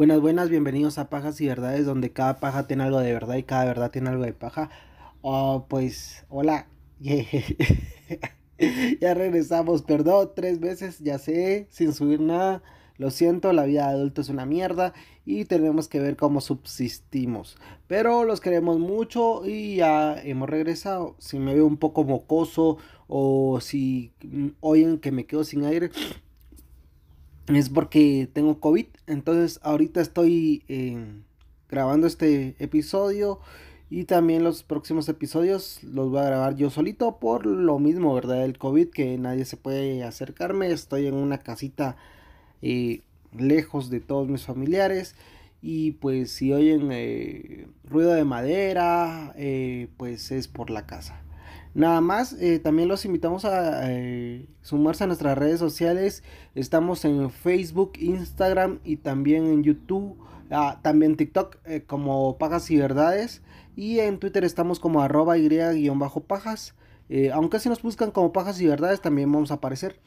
Buenas, buenas, bienvenidos a Pajas y Verdades, donde cada paja tiene algo de verdad y cada verdad tiene algo de paja. Oh, pues, hola. Ya regresamos, perdón, 3 veces, ya sé, sin subir nada. Lo siento, la vida de adulto es una mierda y tenemos que ver cómo subsistimos. Pero los queremos mucho y ya hemos regresado. Si me veo un poco mocoso o si oyen que me quedo sin aire, es porque tengo COVID. Entonces ahorita estoy grabando este episodio y también los próximos episodios los voy a grabar yo solito por lo mismo, ¿verdad? El COVID, que nadie se puede acercarme. Estoy en una casita eh, lejos de todos mis familiares. Y pues si oyen ruido de madera, pues es por la casa. Nada más, también los invitamos a sumarse a nuestras redes sociales. Estamos en Facebook, Instagram y también en YouTube. También TikTok como Pajas y Verdades. Y en Twitter estamos como @y_pajas. Aunque si nos buscan como Pajas y Verdades también vamos a aparecer.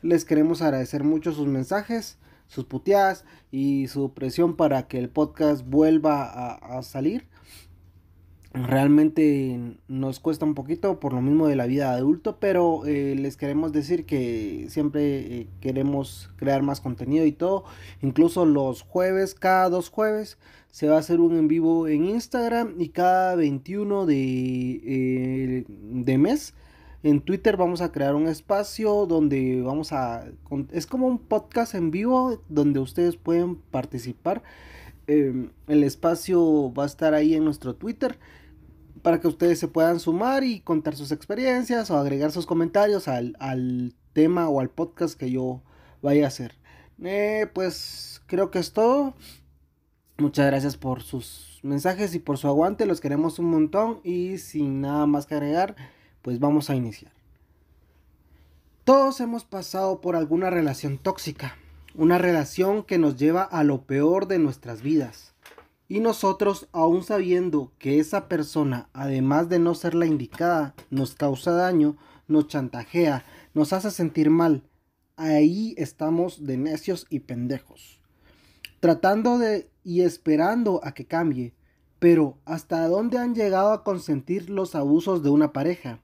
Les queremos agradecer mucho sus mensajes, sus puteadas y su presión para que el podcast vuelva a salir. Realmente nos cuesta un poquito por lo mismo de la vida de adulto, pero les queremos decir que siempre queremos crear más contenido y todo. Incluso los jueves, cada 2 jueves, se va a hacer un en vivo en Instagram y cada 21 de mes en Twitter vamos a crear un espacio donde vamos a... Es como un podcast en vivo donde ustedes pueden participar. El espacio va a estar ahí en nuestro Twitter para que ustedes se puedan sumar y contar sus experiencias o agregar sus comentarios al tema o al podcast que yo vaya a hacer. Pues creo que es todo. Muchas gracias por sus mensajes y por su aguante. Los queremos un montón y sin nada más que agregar, pues vamos a iniciar. Todos hemos pasado por alguna relación tóxica, una relación que nos lleva a lo peor de nuestras vidas. Y nosotros, aún sabiendo que esa persona, además de no ser la indicada, nos causa daño, nos chantajea, nos hace sentir mal, ahí estamos de necios y pendejos, tratando de y esperando a que cambie. Pero ¿hasta dónde han llegado a consentir los abusos de una pareja?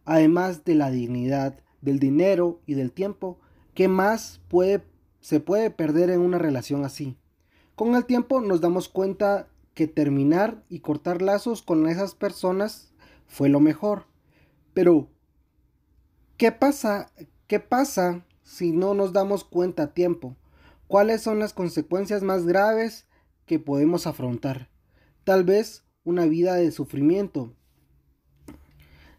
Además de la dignidad, del dinero y del tiempo, ¿qué más se puede perder en una relación así? Con el tiempo nos damos cuenta que terminar y cortar lazos con esas personas fue lo mejor. Pero, ¿qué pasa? ¿Qué pasa si no nos damos cuenta a tiempo? ¿Cuáles son las consecuencias más graves que podemos afrontar? Tal vez una vida de sufrimiento.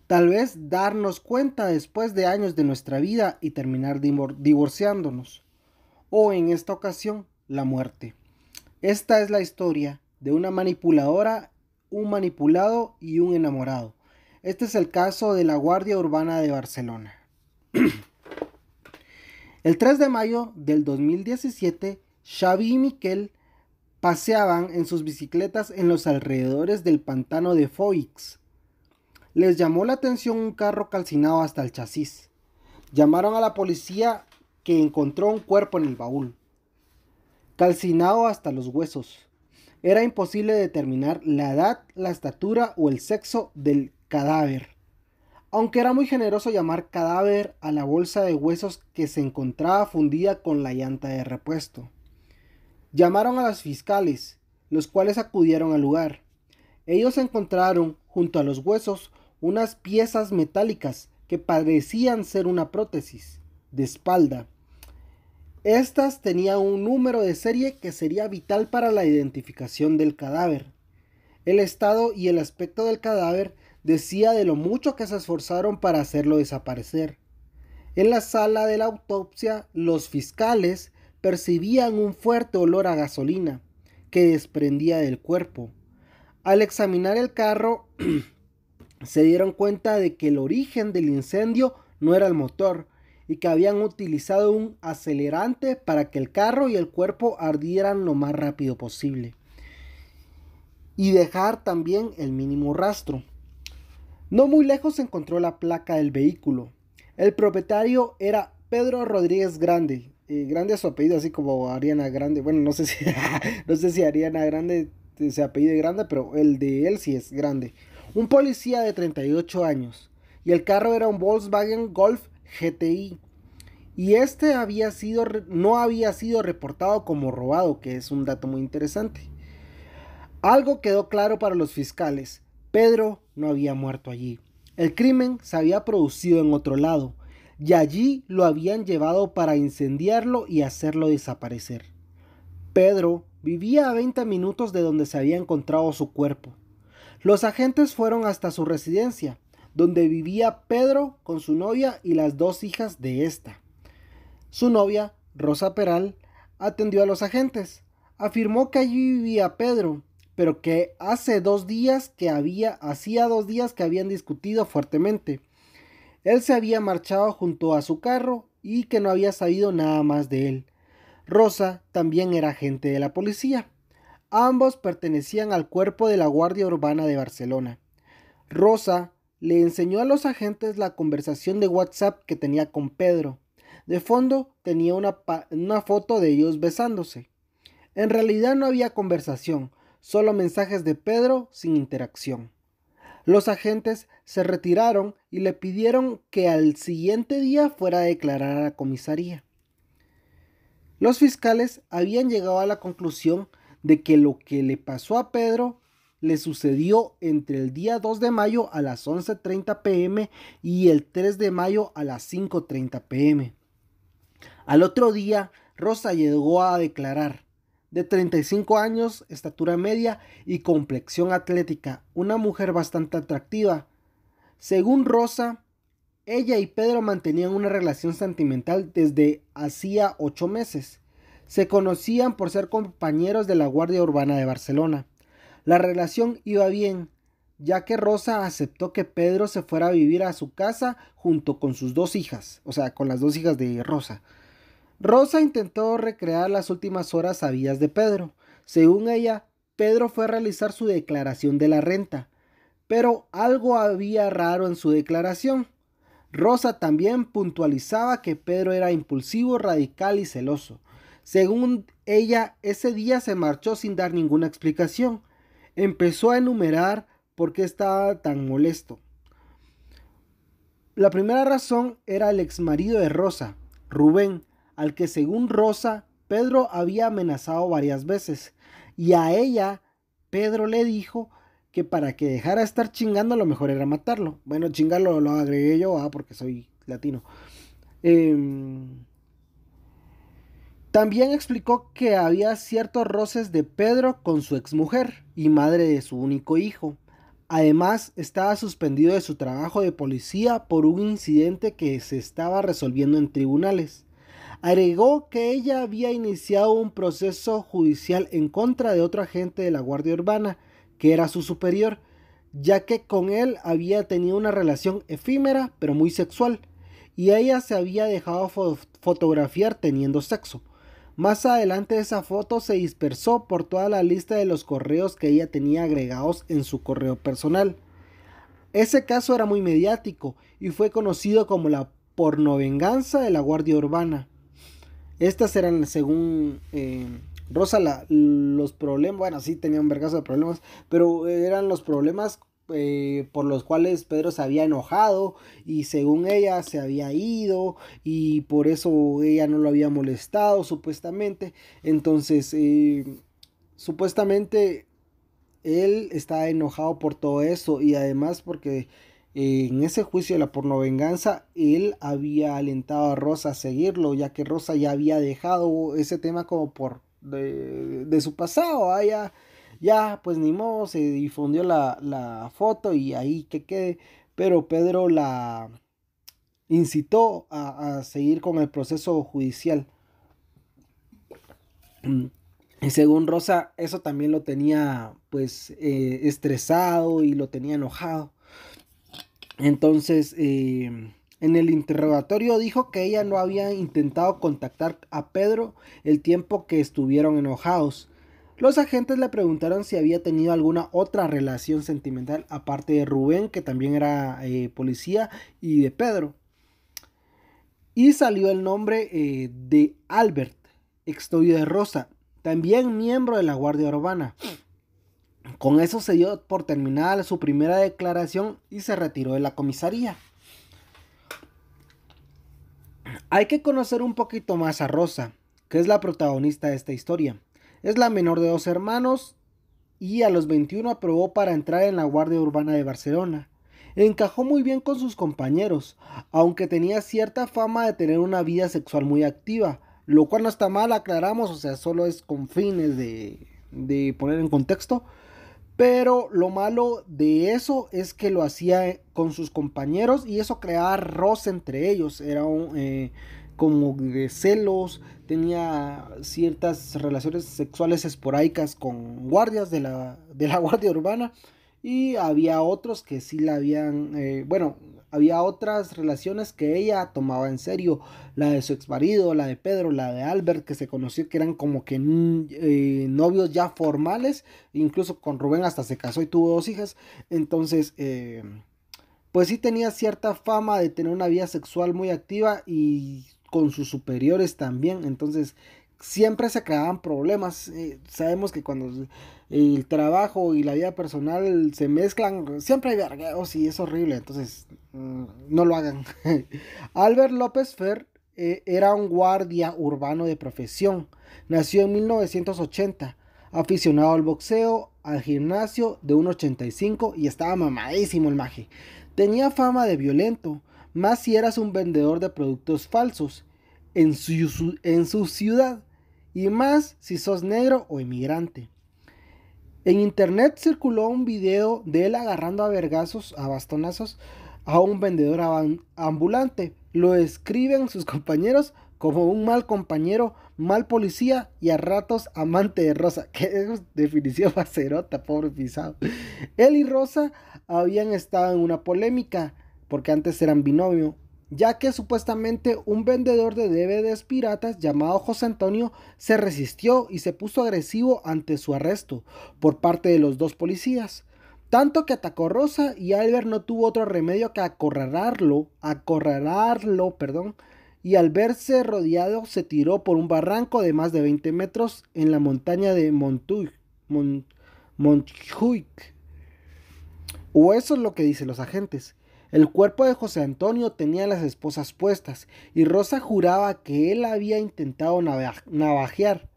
Tal vez darnos cuenta después de años de nuestra vida y terminar divorciándonos. O en esta ocasión, la muerte. Esta es la historia de una manipuladora, un manipulado y un enamorado. Este es el caso de la Guardia Urbana de Barcelona. El 3 de mayo del 2017, Xavi y Miquel paseaban en sus bicicletas en los alrededores del pantano de Foix. Les llamó la atención un carro calcinado hasta el chasis. Llamaron a la policía, que encontró un cuerpo en el baúl, calcinado hasta los huesos. Era imposible determinar la edad, la estatura o el sexo del cadáver, aunque era muy generoso llamar cadáver a la bolsa de huesos que se encontraba fundida con la llanta de repuesto. Llamaron a los fiscales, los cuales acudieron al lugar. Ellos encontraron junto a los huesos unas piezas metálicas que parecían ser una prótesis de espalda. Estas tenían un número de serie que sería vital para la identificación del cadáver. El estado y el aspecto del cadáver decía de lo mucho que se esforzaron para hacerlo desaparecer. En la sala de la autopsia, los fiscales percibían un fuerte olor a gasolina que desprendía del cuerpo. Al examinar el carro, se dieron cuenta de que el origen del incendio no era el motor y que habían utilizado un acelerante para que el carro y el cuerpo ardieran lo más rápido posible y dejar también el mínimo rastro. No muy lejos se encontró la placa del vehículo. El propietario era Pedro Rodríguez Grande, Grande su apellido, así como Ariana Grande. Bueno, no sé si, no sé si Ariana Grande se apellide Grande, pero el de él sí es grande. Un policía de 38 años. Y el carro era un Volkswagen Golf GTI. Y este no había sido reportado como robado, que es un dato muy interesante. Algo quedó claro para los fiscales. Pedro no había muerto allí. El crimen se había producido en otro lado, y allí lo habían llevado para incendiarlo y hacerlo desaparecer. Pedro vivía a 20 minutos de donde se había encontrado su cuerpo. Los agentes fueron hasta su residencia, donde vivía Pedro con su novia y las dos hijas de esta. Su novia, Rosa Peral, atendió a los agentes. Afirmó que allí vivía Pedro, pero que hacía 2 días que habían discutido fuertemente. Él se había marchado junto a su carro y que no había sabido nada más de él. Rosa también era agente de la policía. Ambos pertenecían al cuerpo de la Guardia Urbana de Barcelona. Rosa le enseñó a los agentes la conversación de WhatsApp que tenía con Pedro. De fondo tenía una foto de ellos besándose. En realidad no había conversación, solo mensajes de Pedro sin interacción. Los agentes se retiraron y le pidieron que al siguiente día fuera a declarar a la comisaría. Los fiscales habían llegado a la conclusión de que lo que le pasó a Pedro le sucedió entre el día 2 de mayo a las 11:30 p.m. y el 3 de mayo a las 5:30 p.m. Al otro día, Rosa llegó a declarar. De 35 años, estatura media y complexión atlética, una mujer bastante atractiva. Según Rosa, ella y Pedro mantenían una relación sentimental desde hacía 8 meses. Se conocían por ser compañeros de la Guardia Urbana de Barcelona. La relación iba bien, ya que Rosa aceptó que Pedro se fuera a vivir a su casa junto con sus 2 hijas, o sea, con las 2 hijas de Rosa. Rosa intentó recrear las últimas horas sabidas de Pedro. Según ella, Pedro fue a realizar su declaración de la renta, pero algo había raro en su declaración. Rosa también puntualizaba que Pedro era impulsivo, radical y celoso. Según ella, ese día se marchó sin dar ninguna explicación. Empezó a enumerar por qué estaba tan molesto. La primera razón era el exmarido de Rosa, Rubén, al que según Rosa, Pedro había amenazado varias veces, y a ella, Pedro le dijo que para que dejara de estar chingando lo mejor era matarlo. Bueno, chingarlo lo agregué yo, porque soy latino. También explicó que había ciertos roces de Pedro con su exmujer y madre de su único hijo. Además, estaba suspendido de su trabajo de policía por un incidente que se estaba resolviendo en tribunales. Agregó que ella había iniciado un proceso judicial en contra de otro agente de la Guardia Urbana, que era su superior, ya que con él había tenido una relación efímera pero muy sexual, y ella se había dejado fotografiar teniendo sexo. Más adelante esa foto se dispersó por toda la lista de los correos que ella tenía agregados en su correo personal. Ese caso era muy mediático y fue conocido como la pornovenganza de la Guardia Urbana. Estas eran, según Rosa, los problemas. Bueno, sí tenía un vergazo de problemas, pero eran los problemas por los cuales Pedro se había enojado y según ella se había ido y por eso ella no lo había molestado supuestamente. Entonces, supuestamente él estaba enojado por todo eso y además porque en ese juicio de la pornovenganza él había alentado a Rosa a seguirlo, ya que Rosa ya había dejado ese tema como por de su pasado. Ya pues ni modo, se difundió la foto y ahí que quede, pero Pedro la incitó a seguir con el proceso judicial. Y según Rosa, eso también lo tenía pues estresado y lo tenía enojado. Entonces, en el interrogatorio dijo que ella no había intentado contactar a Pedro el tiempo que estuvieron enojados. Los agentes le preguntaron si había tenido alguna otra relación sentimental aparte de Rubén, que también era policía, y de Pedro. Y salió el nombre de Albert, exnovio de Rosa, también miembro de la Guardia Urbana. Con eso se dio por terminada su primera declaración y se retiró de la comisaría. Hay que conocer un poquito más a Rosa, que es la protagonista de esta historia. Es la menor de 2 hermanos y a los 21 aprobó para entrar en la Guardia Urbana de Barcelona. Encajó muy bien con sus compañeros, aunque tenía cierta fama de tener una vida sexual muy activa, lo cual no está mal, aclaramos, o sea, solo es con fines de poner en contexto. Pero lo malo de eso es que lo hacía con sus compañeros y eso creaba roce entre ellos. Era como de celos, tenía ciertas relaciones sexuales esporádicas con guardias de la Guardia Urbana y había otros que sí la habían, había otras relaciones que ella tomaba en serio, la de su ex marido, la de Pedro, la de Albert, que se conoció que eran como que novios ya formales, incluso con Rubén hasta se casó y tuvo 2 hijas, entonces pues sí tenía cierta fama de tener una vida sexual muy activa y con sus superiores también, entonces siempre se creaban problemas. Sabemos que cuando el trabajo y la vida personal se mezclan, siempre hay vergueos y es horrible, entonces no lo hagan. Albert López Fer era un guardia urbano de profesión. Nació en 1980, aficionado al boxeo, al gimnasio de 1,85 y estaba mamadísimo el maje. Tenía fama de violento, más si eras un vendedor de productos falsos en su ciudad, y más si sos negro o inmigrante. En internet circuló un video de él agarrando a vergazos, a bastonazos, a un vendedor ambulante. Lo describen sus compañeros como un mal compañero, mal policía y a ratos amante de Rosa. Que es definición facerota, pobre pisado. Él y Rosa habían estado en una polémica porque antes eran binomio, ya que supuestamente un vendedor de DVDs piratas llamado José Antonio se resistió y se puso agresivo ante su arresto por parte de los 2 policías. Tanto que atacó a Rosa y Albert no tuvo otro remedio que acorralarlo, y al verse rodeado se tiró por un barranco de más de 20 metros en la montaña de Montjuic. O eso es lo que dicen los agentes. El cuerpo de José Antonio tenía las esposas puestas y Rosa juraba que él había intentado navajear,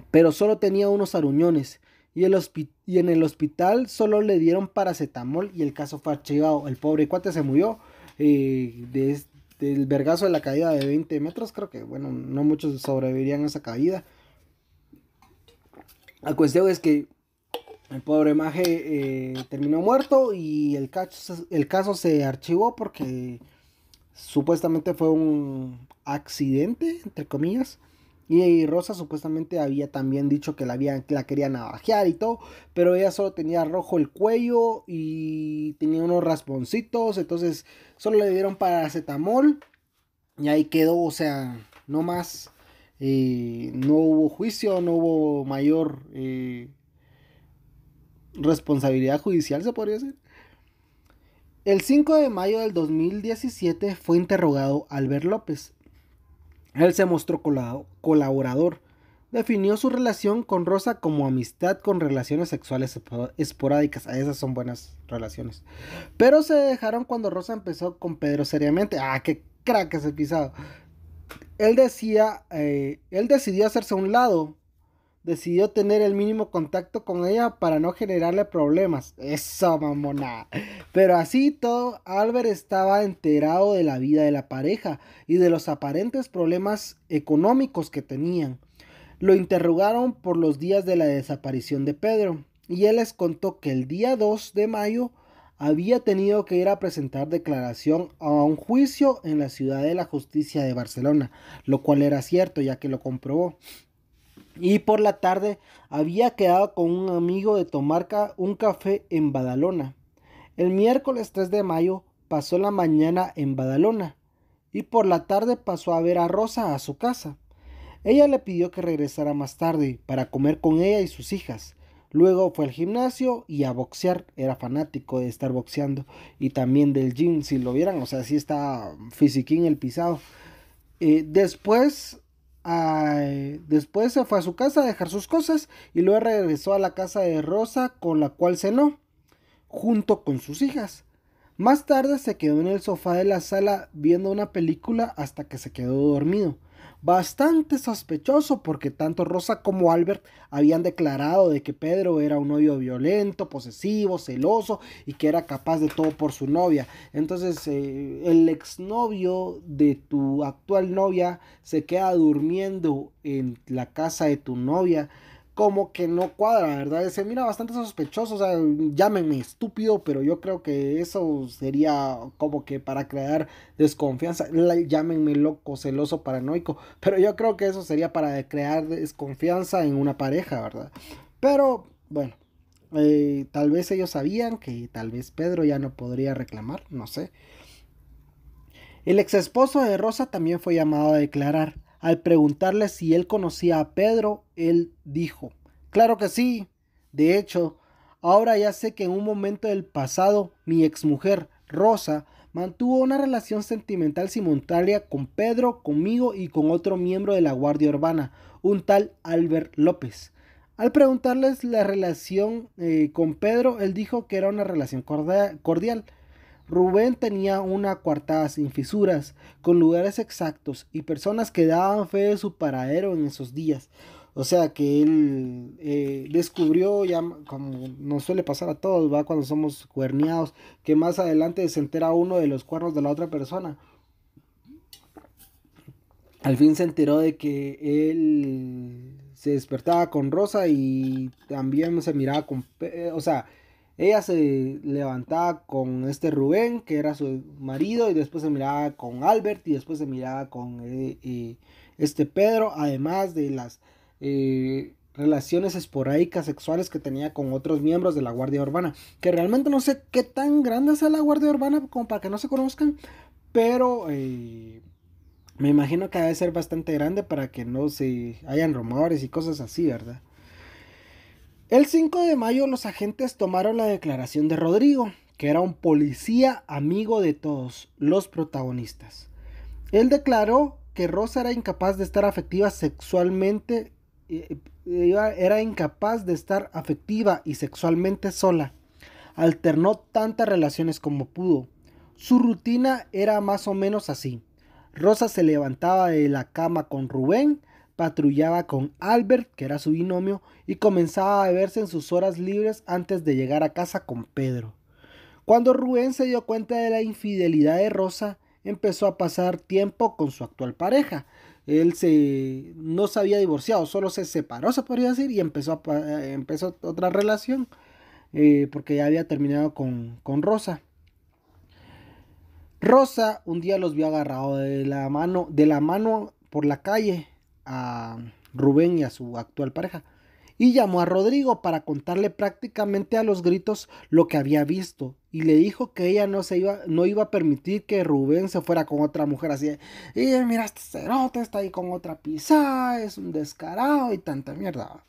pero solo tenía unos aruñones y en el hospital solo le dieron paracetamol y el caso fue archivado. El pobre cuate se murió del vergazo de la caída de 20 metros. Creo que, bueno, no muchos sobrevivirían a esa caída. La cuestión es que el pobre maje terminó muerto y el caso se archivó porque supuestamente fue un accidente, entre comillas. Y Rosa supuestamente había también dicho que la quería navajear y todo, pero ella solo tenía rojo el cuello y tenía unos rasponcitos, entonces solo le dieron paracetamol y ahí quedó, o sea, no más, no hubo juicio, no hubo mayor responsabilidad judicial, se podría decir. El 5 de mayo del 2017 fue interrogado Albert López. Él se mostró colaborador. Definió su relación con Rosa como amistad con relaciones sexuales esporádicas. Esas son buenas relaciones. Pero se dejaron cuando Rosa empezó con Pedro seriamente. ¡Ah, qué crack ese pisado! Él decidió hacerse a un lado. Decidió tener el mínimo contacto con ella para no generarle problemas. Eso, mamona. Pero así todo, Albert estaba enterado de la vida de la pareja y de los aparentes problemas económicos que tenían. Lo interrogaron por los días de la desaparición de Pedro y él les contó que el día 2 de mayo había tenido que ir a presentar declaración a un juicio en la Ciudad de la Justicia de Barcelona, lo cual era cierto ya que lo comprobó. Y por la tarde había quedado con un amigo de tomar un café en Badalona. El miércoles 3 de mayo pasó la mañana en Badalona y por la tarde pasó a ver a Rosa a su casa. Ella le pidió que regresara más tarde para comer con ella y sus hijas. Luego fue al gimnasio y a boxear, era fanático de estar boxeando y también del gym, si lo vieran, o sea, sí está fisiquín el pisado. Después, después se fue a su casa a dejar sus cosas y luego regresó a la casa de Rosa con la cual cenó, junto con sus hijas. Más tarde se quedó en el sofá de la sala viendo una película hasta que se quedó dormido. Bastante sospechoso porque tanto Rosa como Albert habían declarado de que Pedro era un novio violento, posesivo, celoso y que era capaz de todo por su novia. Entonces el exnovio de tu actual novia se queda durmiendo en la casa de tu novia, como que no cuadra, ¿verdad? Se mira bastante sospechoso, o sea, llámenme estúpido, pero yo creo que eso sería como que para crear desconfianza, llámenme loco, celoso, paranoico, pero yo creo que eso sería para crear desconfianza en una pareja, ¿verdad? Pero bueno, tal vez ellos sabían que tal vez Pedro ya no podría reclamar, no sé. El ex esposo de Rosa también fue llamado a declarar. Al preguntarle si él conocía a Pedro, él dijo: claro que sí. De hecho, ahora ya sé que en un momento del pasado mi exmujer, Rosa, mantuvo una relación sentimental simultánea con Pedro, conmigo y con otro miembro de la Guardia Urbana, un tal Albert López. Al preguntarles la relación con Pedro, él dijo que era una relación cordial. Rubén tenía una coartada sin fisuras, con lugares exactos y personas que daban fe de su paradero en esos días. O sea que él descubrió, ya como nos suele pasar a todos, va cuando somos cuerneados, que más adelante se entera uno de los cuernos de la otra persona. Al fin se enteró de que él se despertaba con Rosa y también se miraba con... o sea, ella se levantaba con este Rubén, que era su marido, y después se miraba con Albert y después se miraba con este Pedro, además de las relaciones esporádicas sexuales que tenía con otros miembros de la Guardia Urbana, que realmente no sé qué tan grande es la Guardia Urbana como para que no se conozcan, pero me imagino que debe ser bastante grande para que no se hayan rumores y cosas así, ¿verdad? El 5 de mayo los agentes tomaron la declaración de Rodrigo, que era un policía amigo de todos los protagonistas. Él declaró que Rosa era incapaz de estar afectiva sexualmente, era incapaz de estar afectiva y sexualmente sola. Alternó tantas relaciones como pudo. Su rutina era más o menos así. Rosa se levantaba de la cama con Rubén, patrullaba con Albert, que era su binomio, y comenzaba a beberse en sus horas libres antes de llegar a casa con Pedro. Cuando Rubén se dio cuenta de la infidelidad de Rosa, empezó a pasar tiempo con su actual pareja. No se había divorciado, solo se separó, se podría decir, y empezó otra relación, porque ya había terminado con Rosa. Rosa un día los vio agarrados de la mano por la calle a Rubén y a su actual pareja, y llamó a Rodrigo para contarle prácticamente a los gritos lo que había visto, y le dijo que ella no iba a permitir que Rubén se fuera con otra mujer así. Y mira, este cerote está ahí con otra pisada, es un descarado y tanta mierda.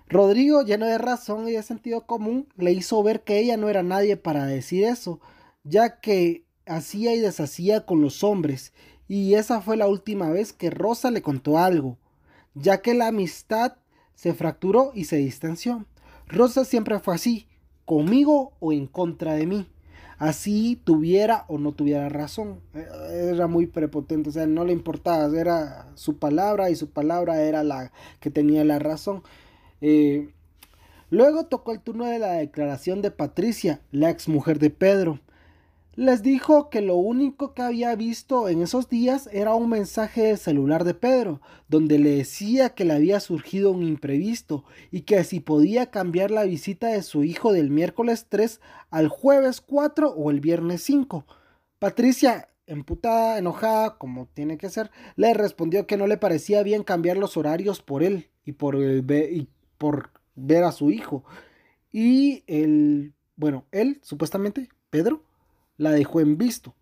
Rodrigo, lleno de razón y de sentido común, le hizo ver que ella no era nadie para decir eso, ya que hacía y deshacía con los hombres, y esa fue la última vez que Rosa le contó algo, ya que la amistad se fracturó y se distanció. Rosa siempre fue así, conmigo o en contra de mí, así tuviera o no tuviera razón. Era muy prepotente, o sea, no le importaba, era su palabra y su palabra era la que tenía la razón. Eh, Luego tocó el turno de la declaración de Patricia, la exmujer de Pedro. Les dijo que lo único que había visto en esos días era un mensaje del celular de Pedro, donde le decía que le había surgido un imprevisto y que si podía cambiar la visita de su hijo del miércoles 3 al jueves 4 o el viernes 5. Patricia, emputada, enojada, como tiene que ser, le respondió que no le parecía bien cambiar los horarios por él y por ver a su hijo. Y él, supuestamente, Pedro, la dejó en visto.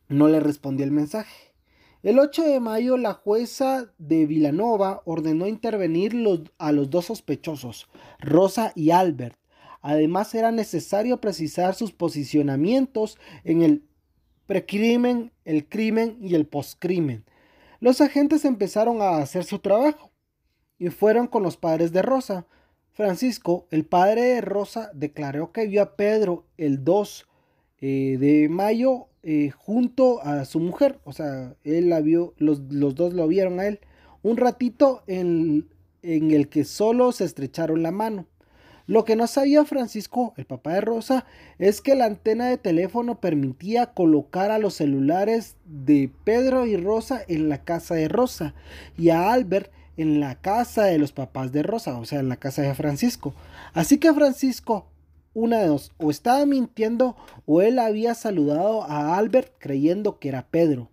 No le respondió el mensaje. El 8 de mayo, la jueza de Vilanova ordenó intervenir a los dos sospechosos, Rosa y Albert. Además, era necesario precisar sus posicionamientos en el precrimen, el crimen y el postcrimen. Los agentes empezaron a hacer su trabajo y fueron con los padres de Rosa. Francisco, el padre de Rosa, declaró que vio a Pedro el 2 de mayo junto a su mujer. O sea, él la vio, los dos lo vieron a él. Un ratito en el que solo se estrecharon la mano. Lo que no sabía Francisco, el papá de Rosa, es que la antena de teléfono permitía colocar a los celulares de Pedro y Rosa en la casa de Rosa y a Albert en la casa de los papás de Rosa, o sea, en la casa de Francisco. Así que Francisco, una de dos, o estaba mintiendo o él había saludado a Albert creyendo que era Pedro.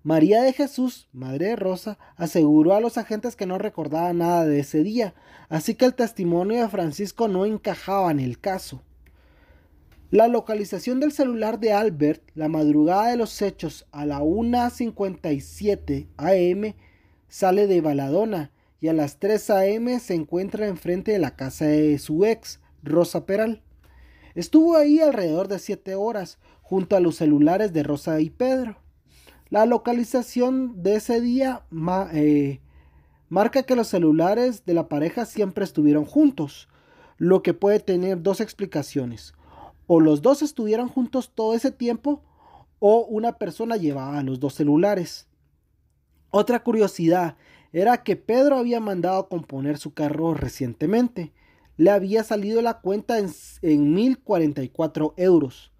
María de Jesús, madre de Rosa, aseguró a los agentes que no recordaba nada de ese día, así que el testimonio de Francisco no encajaba en el caso. La localización del celular de Albert, la madrugada de los hechos a la 1:57 am, sale de Baladona y a las 3 am se encuentra enfrente de la casa de su ex, Rosa Peral. Estuvo ahí alrededor de 7 horas, junto a los celulares de Rosa y Pedro. La localización de ese día marca que los celulares de la pareja siempre estuvieron juntos, lo que puede tener dos explicaciones. O los dos estuvieron juntos todo ese tiempo, o una persona llevaba los dos celulares. Otra curiosidad era que Pedro había mandado a componer su carro recientemente. Le había salido la cuenta en 1.044 euros.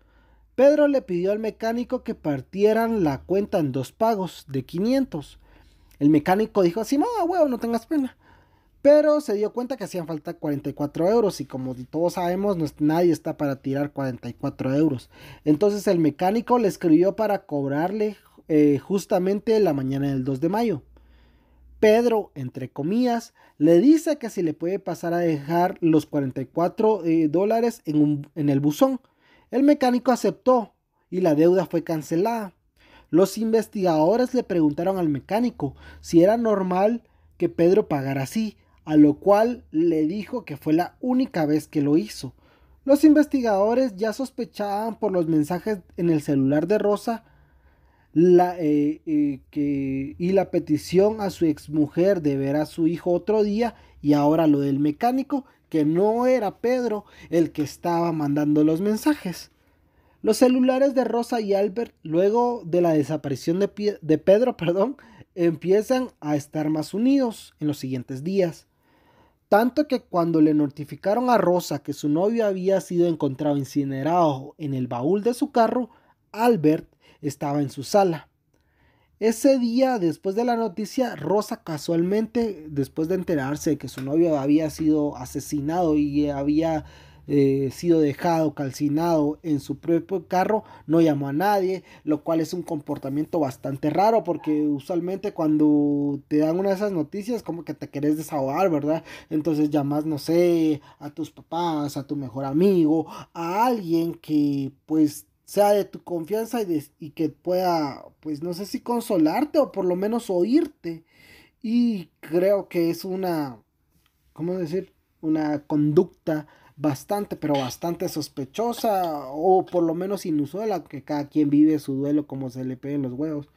Pedro le pidió al mecánico que partieran la cuenta en dos pagos de 500. El mecánico dijo así, no, huevo, no tengas pena. Pero se dio cuenta que hacían falta 44 euros y como todos sabemos, nadie está para tirar 44 euros. Entonces el mecánico le escribió para cobrarle justamente la mañana del 2 de mayo. Pedro, entre comillas, le dice que si le puede pasar a dejar los 44 dólares en el buzón. El mecánico aceptó y la deuda fue cancelada. Los investigadores le preguntaron al mecánico si era normal que Pedro pagara así, a lo cual le dijo que fue la única vez que lo hizo. Los investigadores ya sospechaban por los mensajes en el celular de Rosa y la petición a su exmujer de ver a su hijo otro día, y ahora lo del mecánico, que no era Pedro el que estaba mandando los mensajes. Los celulares de Rosa y Albert, luego de la desaparición de Pedro, empiezan a estar más unidos en los siguientes días. Tanto que cuando le notificaron a Rosa que su novio había sido encontrado incinerado en el baúl de su carro, Albert estaba en su sala. Ese día, después de la noticia, Rosa casualmente, después de enterarse de que su novio había sido asesinado y había sido dejado calcinado en su propio carro, no llamó a nadie, lo cual es un comportamiento bastante raro porque usualmente cuando te dan una de esas noticias como que te querés desahogar, ¿verdad? Entonces llamas, no sé, a tus papás, a tu mejor amigo, a alguien que pues sea de tu confianza y que pueda, pues no sé si consolarte o por lo menos oírte. Y creo que es una, ¿cómo decir? Una conducta bastante, pero bastante sospechosa o por lo menos inusual, que cada quien vive su duelo como se le peguen los huevos.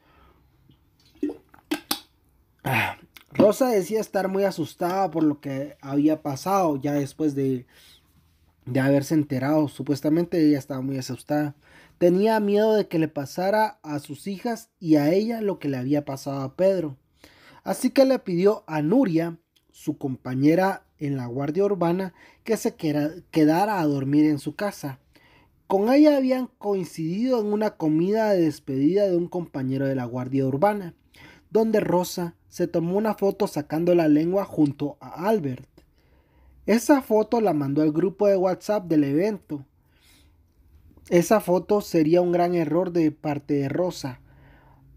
Rosa decía estar muy asustada por lo que había pasado ya después de haberse enterado. Supuestamente ella estaba muy asustada. Tenía miedo de que le pasara a sus hijas y a ella lo que le había pasado a Pedro. Así que le pidió a Nuria, su compañera en la guardia urbana, que se quedara a dormir en su casa. Con ella habían coincidido en una comida de despedida de un compañero de la guardia urbana, donde Rosa se tomó una foto sacando la lengua junto a Albert. Esa foto la mandó al grupo de WhatsApp del evento. Esa foto sería un gran error de parte de Rosa.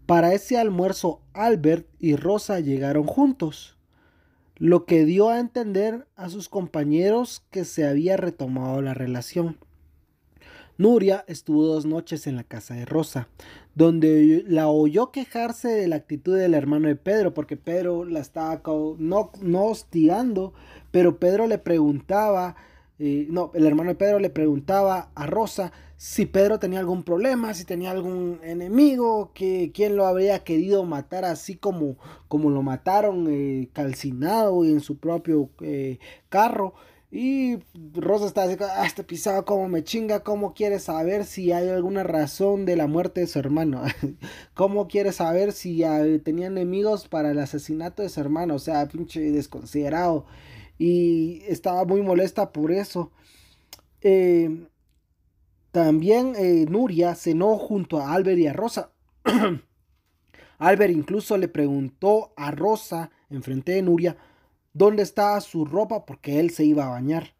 Para ese almuerzo, Albert y Rosa llegaron juntos, lo que dio a entender a sus compañeros que se había retomado la relación. Nuria estuvo 2 noches en la casa de Rosa, donde la oyó quejarse de la actitud del hermano de Pedro, porque Pedro la estaba no hostigando, pero Pedro le preguntaba, no, el hermano de Pedro le preguntaba a Rosa si Pedro tenía algún problema, si tenía algún enemigo, que quién lo habría querido matar así como lo mataron, calcinado en su propio carro. Y Rosa está así, este pisado como me chinga, ¿cómo quiere saber si hay alguna razón de la muerte de su hermano? ¿Cómo quiere saber si tenía enemigos para el asesinato de su hermano? O sea, pinche desconsiderado. Y estaba muy molesta por eso. Eh, También Nuria cenó junto a Albert y a Rosa. Albert incluso le preguntó a Rosa, enfrente de Nuria, dónde estaba su ropa porque él se iba a bañar.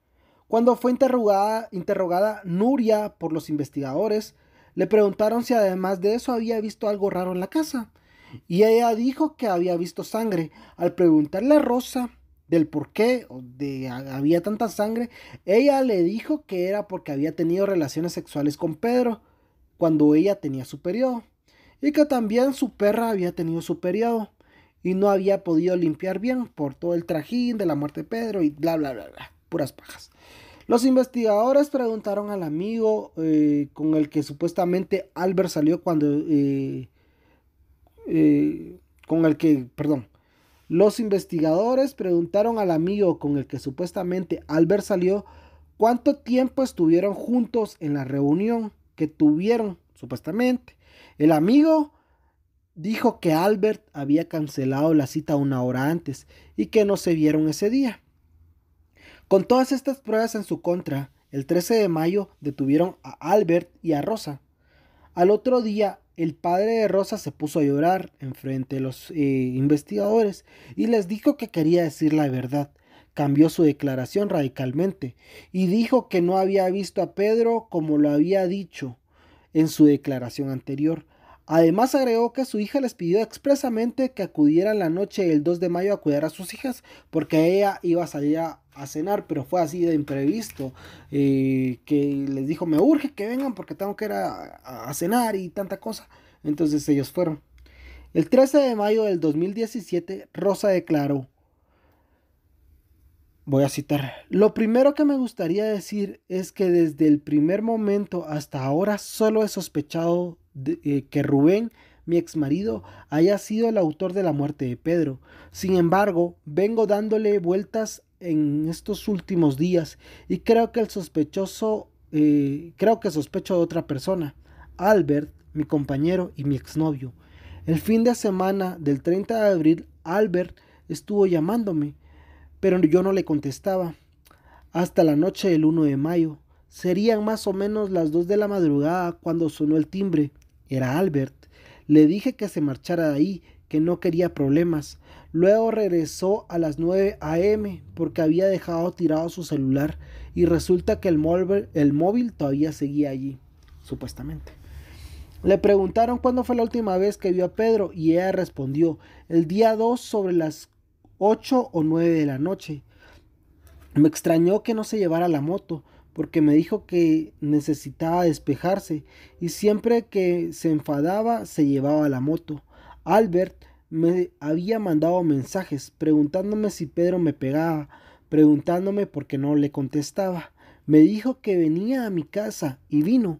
Cuando fue interrogada Nuria por los investigadores, le preguntaron si además de eso había visto algo raro en la casa. Y ella dijo que había visto sangre. Al preguntarle a Rosa del por qué había tanta sangre, ella le dijo que era porque había tenido relaciones sexuales con Pedro cuando ella tenía su periodo. Y que también su perra había tenido su periodo y no había podido limpiar bien por todo el trajín de la muerte de Pedro y bla bla bla bla, puras pajas. Los investigadores preguntaron al amigo con el que supuestamente Albert salió con el que, perdón, los investigadores preguntaron al amigo con el que supuestamente Albert salió cuánto tiempo estuvieron juntos en la reunión que tuvieron supuestamente. El amigo dijo que Albert había cancelado la cita 1 hora antes y que no se vieron ese día. Con todas estas pruebas en su contra, el 13 de mayo detuvieron a Albert y a Rosa. Al otro día, el padre de Rosa se puso a llorar enfrente de los investigadores y les dijo que quería decir la verdad. Cambió su declaración radicalmente y dijo que no había visto a Pedro como lo había dicho en su declaración anterior. Además agregó que su hija les pidió expresamente que acudieran la noche del 2 de mayo a cuidar a sus hijas porque ella iba a salir a cenar, pero fue así de imprevisto, que les dijo me urge que vengan porque tengo que ir a cenar y tanta cosa. Entonces ellos fueron. El 13 de mayo del 2017 Rosa declaró, voy a citar, lo primero que me gustaría decir es que desde el primer momento hasta ahora solo he sospechado que Rubén, mi exmarido, haya sido el autor de la muerte de Pedro. Sin embargo, vengo dándole vueltas en estos últimos días y creo que creo que sospecho de otra persona, Albert, mi compañero y mi exnovio. El fin de semana del 30 de abril, Albert estuvo llamándome pero yo no le contestaba. Hasta la noche del 1 de mayo. Serían más o menos las 2 de la madrugada cuando sonó el timbre. Era Albert. Le dije que se marchara de ahí, que no quería problemas. Luego regresó a las 9 a.m. porque había dejado tirado su celular y resulta que el móvil todavía seguía allí, supuestamente. Le preguntaron cuándo fue la última vez que vio a Pedro y ella respondió, el día 2 sobre las 8 o 9 de la noche. Me extrañó que no se llevara la moto, porque me dijo que necesitaba despejarse y siempre que se enfadaba se llevaba la moto. Albert me había mandado mensajes preguntándome si Pedro me pegaba, preguntándome por qué no le contestaba. Me dijo que venía a mi casa y vino.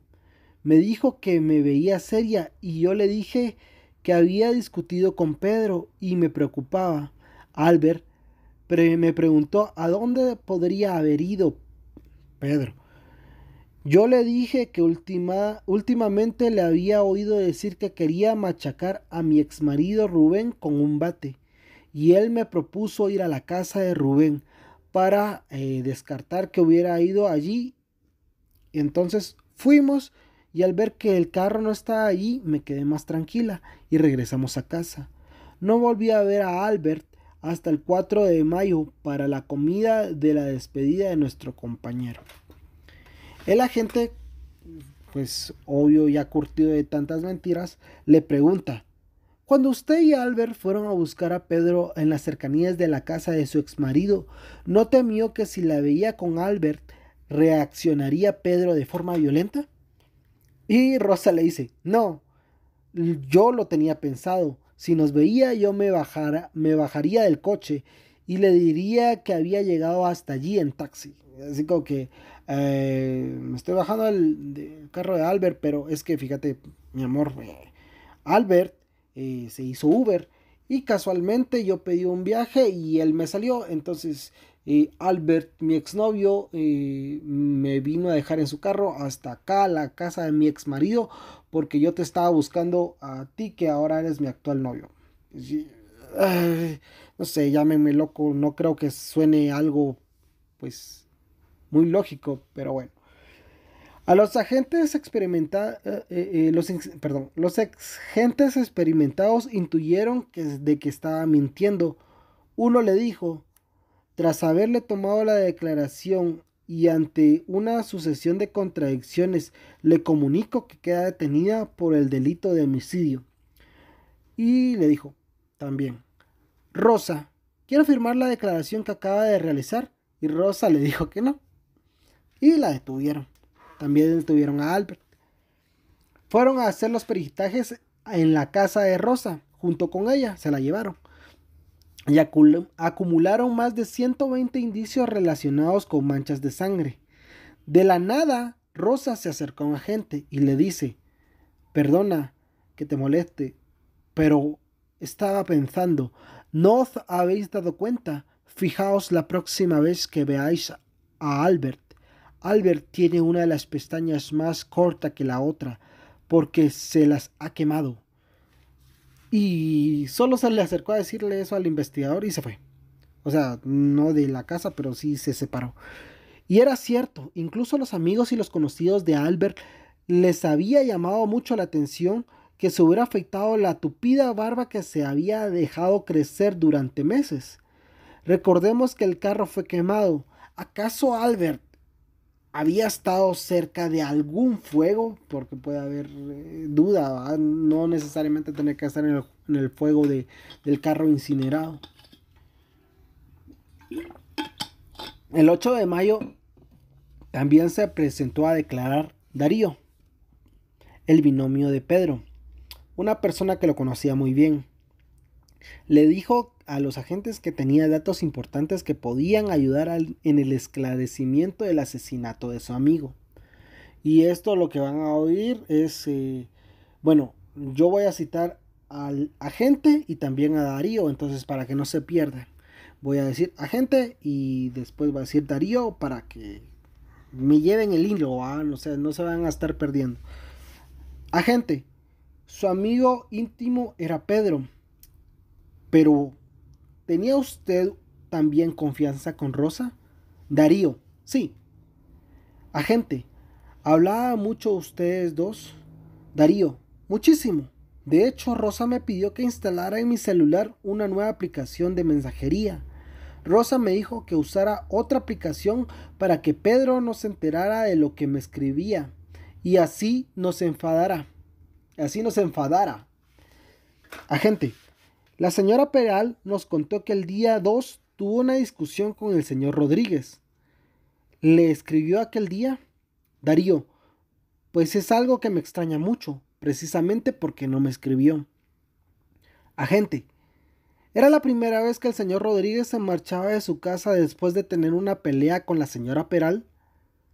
Me dijo que me veía seria y yo le dije que había discutido con Pedro y me preocupaba. Albert me preguntó a dónde podría haber ido Pedro. Yo le dije que últimamente le había oído decir que quería machacar a mi exmarido Rubén con un bate y él me propuso ir a la casa de Rubén para descartar que hubiera ido allí. Entonces fuimos y al ver que el carro no estaba allí me quedé más tranquila y regresamos a casa. No volví a ver a Albert hasta el 4 de mayo para la comida de la despedida de nuestro compañero. El agente, pues obvio ya curtido de tantas mentiras, le pregunta, cuando usted y Albert fueron a buscar a Pedro en las cercanías de la casa de su exmarido, ¿no temió que si la veía con Albert reaccionaría Pedro de forma violenta? Y Rosa le dice, no, yo lo tenía pensado. Si nos veía, yo me bajaría del coche y le diría que había llegado hasta allí en taxi. Así como que me estoy bajando del carro de Albert, pero es que fíjate, mi amor, Albert se hizo Uber y casualmente yo pedí un viaje y él me salió. Entonces Albert, mi exnovio, me vino a dejar en su carro hasta acá, la casa de mi ex marido, porque yo te estaba buscando a ti, que ahora eres mi actual novio. Sí, ay, no sé, llámeme loco, no creo que suene algo, pues, muy lógico, pero bueno. A los agentes los agentes experimentados intuyeron de que estaba mintiendo. Uno le dijo, tras haberle tomado la declaración y ante una sucesión de contradicciones, le comunico que queda detenida por el delito de homicidio. Y le dijo también, Rosa, quiero firmar la declaración que acaba de realizar. Y Rosa le dijo que no. Y la detuvieron. También detuvieron a Albert. Fueron a hacer los peritajes en la casa de Rosa. Junto con ella se la llevaron. Y acumularon más de 120 indicios relacionados con manchas de sangre. De la nada, Rosa se acercó a un agente y le dice, perdona que te moleste, pero estaba pensando, ¿no os habéis dado cuenta? Fijaos la próxima vez que veáis a Albert. Albert tiene una de las pestañas más corta que la otra, porque se las ha quemado. Y solo se le acercó a decirle eso al investigador y se fue. O sea, no de la casa, pero sí se separó. Y era cierto, incluso los amigos y los conocidos de Albert les había llamado mucho la atención que se hubiera afeitado la tupida barba que se había dejado crecer durante meses. Recordemos que el carro fue quemado. ¿Acaso Albert había estado cerca de algún fuego? Porque puede haber duda, ¿verdad? No necesariamente tener que estar en el fuego del carro incinerado. El 8 de mayo también se presentó a declarar Darío, el binomio de Pedro, una persona que lo conocía muy bien. Le dijo a los agentes que tenía datos importantes que podían ayudar en el esclarecimiento del asesinato de su amigo. Y esto lo que van a oír es, bueno, yo voy a citar al agente y también a Darío, entonces para que no se pierdan. Voy a decir agente y después voy a decir Darío para que me lleven el hilo, no sé, no se van a estar perdiendo. Agente, su amigo íntimo era Pedro, pero ¿tenía usted también confianza con Rosa? Darío, sí. Agente, ¿hablaba mucho ustedes dos? Darío, muchísimo. De hecho, Rosa me pidió que instalara en mi celular una nueva aplicación de mensajería. Rosa me dijo que usara otra aplicación para que Pedro no se enterara de lo que me escribía y así nos enfadara. Así nos enfadara. Agente, la señora Peral nos contó que el día 2 tuvo una discusión con el señor Rodríguez. ¿Le escribió aquel día? Darío, pues es algo que me extraña mucho, precisamente porque no me escribió. Agente, era la primera vez que el señor Rodríguez se marchaba de su casa después de tener una pelea con la señora Peral.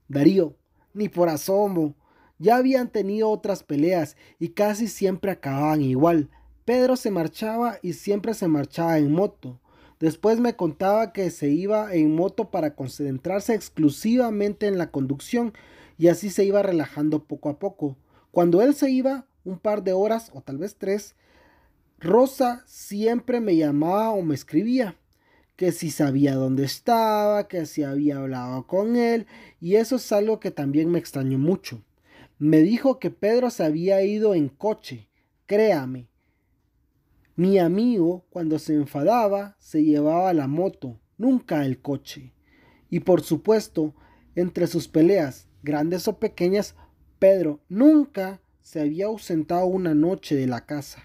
Darío, ni por asomo. Ya habían tenido otras peleas y casi siempre acababan igual. Pedro se marchaba y siempre se marchaba en moto. Después me contaba que se iba en moto para concentrarse exclusivamente en la conducción y así se iba relajando poco a poco. Cuando él se iba, un par de horas o tal vez 3, Rosa siempre me llamaba o me escribía, que si sabía dónde estaba, que si había hablado con él, y eso es algo que también me extrañó mucho. Me dijo que Pedro se había ido en coche. Créame, mi amigo cuando se enfadaba se llevaba la moto, nunca el coche. Y por supuesto, entre sus peleas, grandes o pequeñas, Pedro nunca se había ausentado una noche de la casa.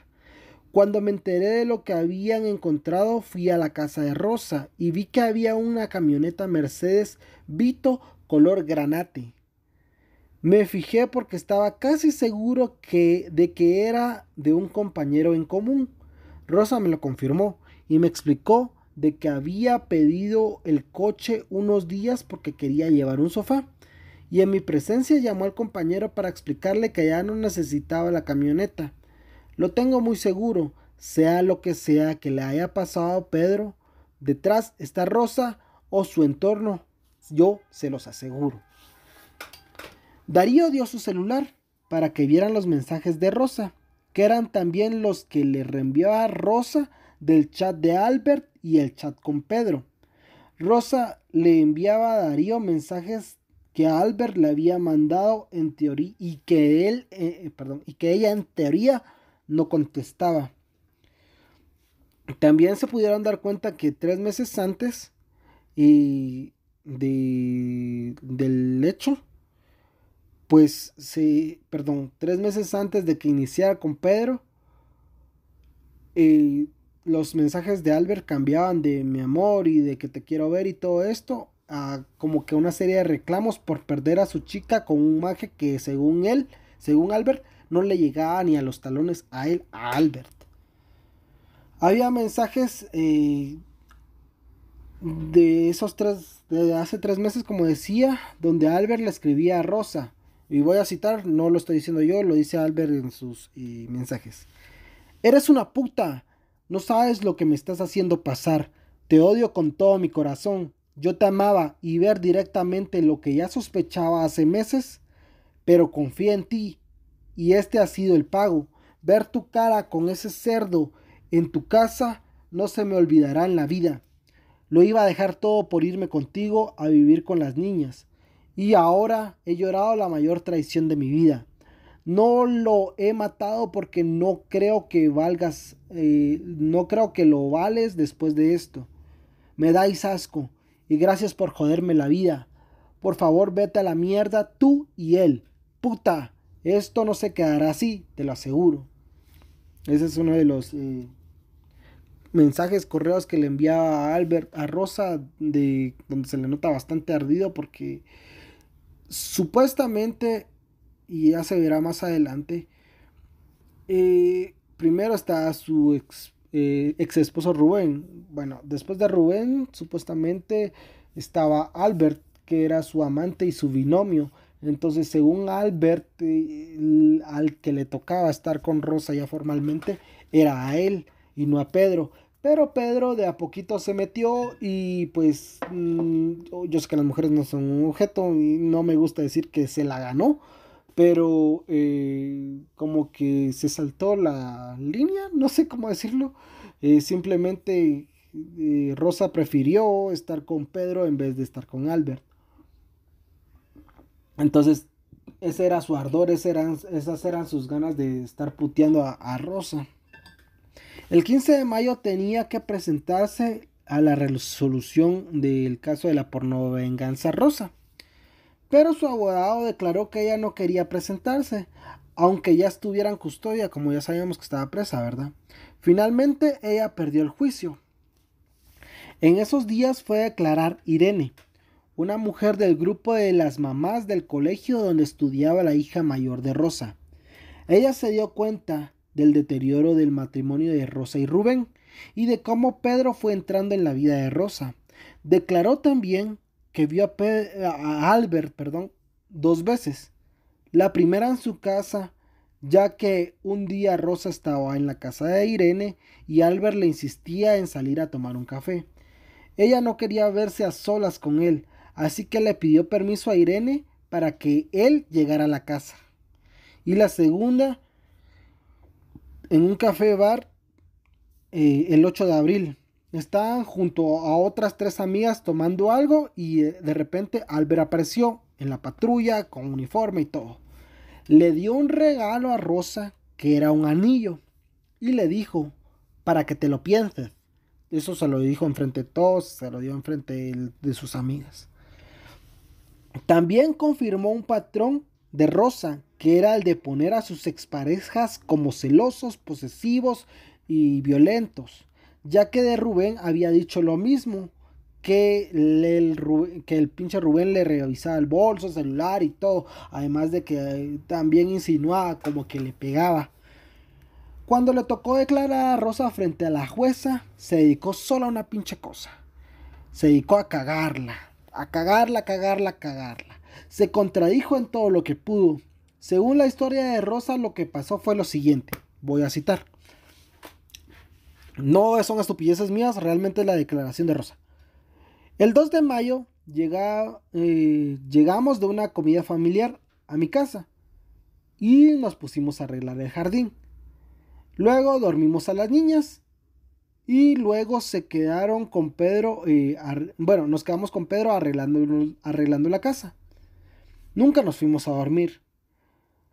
Cuando me enteré de lo que habían encontrado, fui a la casa de Rosa y vi que había una camioneta Mercedes Vito color granate. Me fijé porque estaba casi seguro de que era de un compañero en común. Rosa me lo confirmó y me explicó de que había pedido el coche unos días porque quería llevar un sofá. Y en mi presencia llamó al compañero para explicarle que ya no necesitaba la camioneta. Lo tengo muy seguro, sea lo que sea que le haya pasado a Pedro, detrás está Rosa o su entorno, yo se los aseguro. Darío dio su celular para que vieran los mensajes de Rosa, que eran también los que le reenviaba Rosa del chat de Albert y el chat con Pedro. Rosa le enviaba a Darío mensajes que Albert le había mandado en teoría y que ella en teoría no contestaba. También se pudieron dar cuenta que 3 meses antes del hecho, pues 3 meses antes de que iniciara con Pedro, los mensajes de Albert cambiaban de mi amor y de que te quiero ver y todo esto a como que una serie de reclamos por perder a su chica con un maje que según Albert, no le llegaba ni a los talones a Albert. Había mensajes de hace 3 meses, como decía, donde Albert le escribía a Rosa. Y voy a citar, no lo estoy diciendo yo, lo dice Albert en sus mensajes. Eres una puta, no sabes lo que me estás haciendo pasar. Te odio con todo mi corazón. Yo te amaba y ver directamente lo que ya sospechaba hace meses, pero confía en ti. Y este ha sido el pago. Ver tu cara con ese cerdo en tu casa no se me olvidará en la vida. Lo iba a dejar todo por irme contigo a vivir con las niñas. Y ahora he llorado la mayor traición de mi vida. No lo he matado porque no creo que lo vales después de esto. Me dais asco y gracias por joderme la vida. Por favor, vete a la mierda tú y él. Puta, esto no se quedará así, te lo aseguro. Ese es uno de los mensajes, correos que le enviaba a Rosa, donde se le nota bastante ardido porque supuestamente, y ya se verá más adelante, primero está su ex esposo Rubén. Bueno, después de Rubén supuestamente estaba Albert, que era su amante y su binomio. Entonces, según Albert, al que le tocaba estar con Rosa ya formalmente era a él y no a Pedro. Pero Pedro de a poquito se metió y pues yo sé que las mujeres no son un objeto y no me gusta decir que se la ganó, pero como que se saltó la línea, no sé cómo decirlo. Simplemente Rosa prefirió estar con Pedro en vez de estar con Albert. Entonces, ese era su ardor, esas eran sus ganas de estar puteando a Rosa. El 15 de mayo tenía que presentarse a la resolución del caso de la pornovenganza Rosa. Pero su abogado declaró que ella no quería presentarse, aunque ya estuviera en custodia, como ya sabíamos que estaba presa, ¿verdad? Finalmente ella perdió el juicio. En esos días fue a declarar Irene, una mujer del grupo de las mamás del colegio donde estudiaba la hija mayor de Rosa. Ella se dio cuenta del deterioro del matrimonio de Rosa y Rubén y de cómo Pedro fue entrando en la vida de Rosa. Declaró también que vio a Albert 2 veces. La primera en su casa, ya que un día Rosa estaba en la casa de Irene y Albert le insistía en salir a tomar un café. Ella no quería verse a solas con él, así que le pidió permiso a Irene para que él llegara a la casa. Y la segunda, en un café bar, el 8 de abril. Estaban junto a otras 3 amigas tomando algo y de repente Albert apareció en la patrulla con uniforme y todo. Le dio un regalo a Rosa que era un anillo y le dijo, para que te lo pienses. Eso se lo dijo enfrente de todos, se lo dio enfrente de sus amigas. También confirmó un patrón de Rosa, que era el de poner a sus exparejas como celosos, posesivos y violentos, ya que de Rubén había dicho lo mismo, que que el pinche Rubén le revisaba el bolso, celular y todo, además de que también insinuaba como que le pegaba. Cuando le tocó declarar a Rosa frente a la jueza, se dedicó solo a una pinche cosa. Se dedicó a cagarla, a cagarla, cagarla, cagarla. Se contradijo en todo lo que pudo. Según la historia de Rosa, lo que pasó fue lo siguiente. Voy a citar. No son estupideces mías, realmente es la declaración de Rosa. El 2 de mayo llegamos de una comida familiar a mi casa y nos pusimos a arreglar el jardín. Luego dormimos a las niñas y luego se quedaron con Pedro, nos quedamos con Pedro arreglando la casa. Nunca nos fuimos a dormir.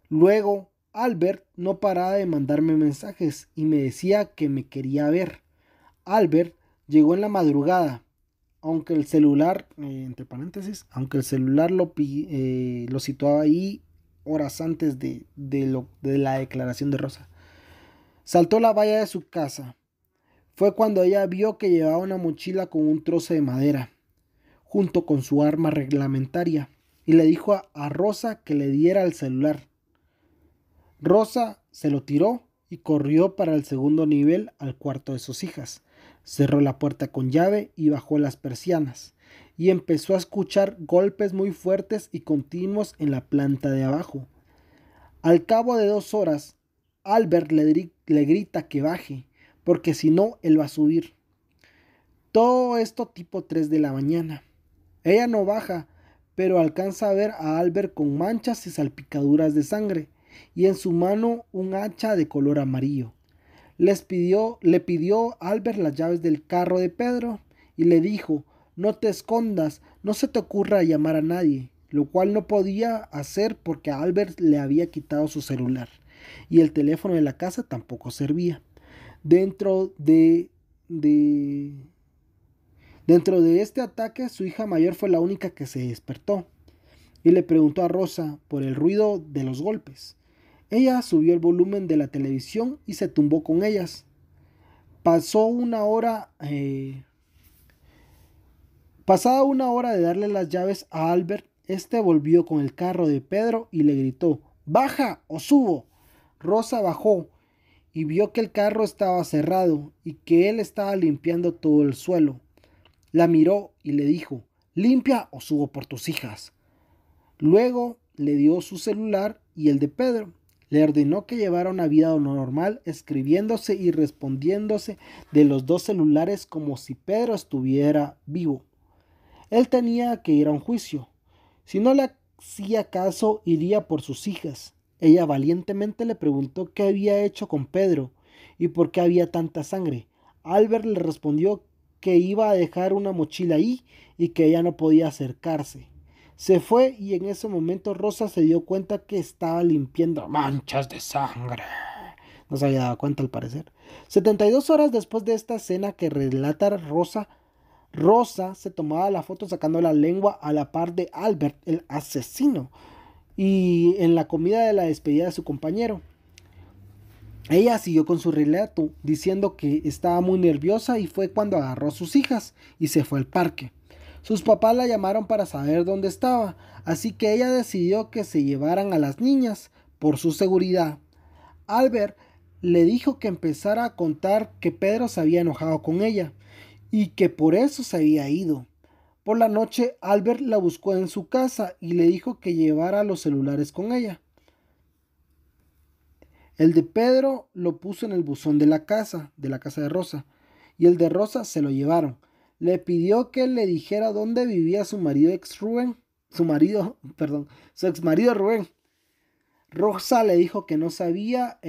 Luego Albert no paraba de mandarme mensajes y me decía que me quería ver. Albert llegó en la madrugada, aunque el celular, entre paréntesis, aunque el celular lo situaba ahí horas antes de la declaración de Rosa. Saltó la valla de su casa. Fue cuando ella vio que llevaba una mochila con un trozo de madera, junto con su arma reglamentaria, y le dijo a Rosa que le diera el celular. Rosa se lo tiró y corrió para el segundo nivel al cuarto de sus hijas. Cerró la puerta con llave y bajó las persianas, y empezó a escuchar golpes muy fuertes y continuos en la planta de abajo. Al cabo de 2 horas, Albert le grita que baje, porque si no, él va a subir. Todo esto tipo 3 de la mañana. Ella no baja, pero alcanza a ver a Albert con manchas y salpicaduras de sangre, y en su mano un hacha de color amarillo. Le pidió a Albert las llaves del carro de Pedro, y le dijo, no te escondas, no se te ocurra llamar a nadie, lo cual no podía hacer porque a Albert le había quitado su celular, y el teléfono de la casa tampoco servía. Dentro de este ataque, su hija mayor fue la única que se despertó y le preguntó a Rosa por el ruido de los golpes. Ella subió el volumen de la televisión y se tumbó con ellas. Pasada una hora de darle las llaves a Albert, este volvió con el carro de Pedro y le gritó, ¡baja o subo! Rosa bajó y vio que el carro estaba cerrado y que él estaba limpiando todo el suelo. La miró y le dijo, limpia o subo por tus hijas. Luego le dio su celular y el de Pedro. Le ordenó que llevara una vida normal, escribiéndose y respondiéndose de los 2 celulares como si Pedro estuviera vivo. Él tenía que ir a un juicio. Si no le hacía caso, iría por sus hijas. Ella valientemente le preguntó qué había hecho con Pedro y por qué había tanta sangre. Albert le respondió que iba a dejar una mochila ahí y que ella no podía acercarse. Se fue y en ese momento Rosa se dio cuenta que estaba limpiando manchas de sangre. No se había dado cuenta al parecer. 72 horas después de esta escena que relata Rosa se tomaba la foto sacando la lengua a la par de Albert, el asesino, y en la comida de la despedida de su compañero. Ella siguió con su relato, diciendo que estaba muy nerviosa y fue cuando agarró a sus hijas y se fue al parque. Sus papás la llamaron para saber dónde estaba, así que ella decidió que se llevaran a las niñas por su seguridad. Albert le dijo que empezara a contar que Pedro se había enojado con ella y que por eso se había ido. Por la noche, Albert la buscó en su casa y le dijo que llevara los celulares con ella. El de Pedro lo puso en el buzón de la casa de Rosa, y el de Rosa se lo llevaron. Le pidió que le dijera dónde vivía su ex marido Rubén. Rosa le dijo que no sabía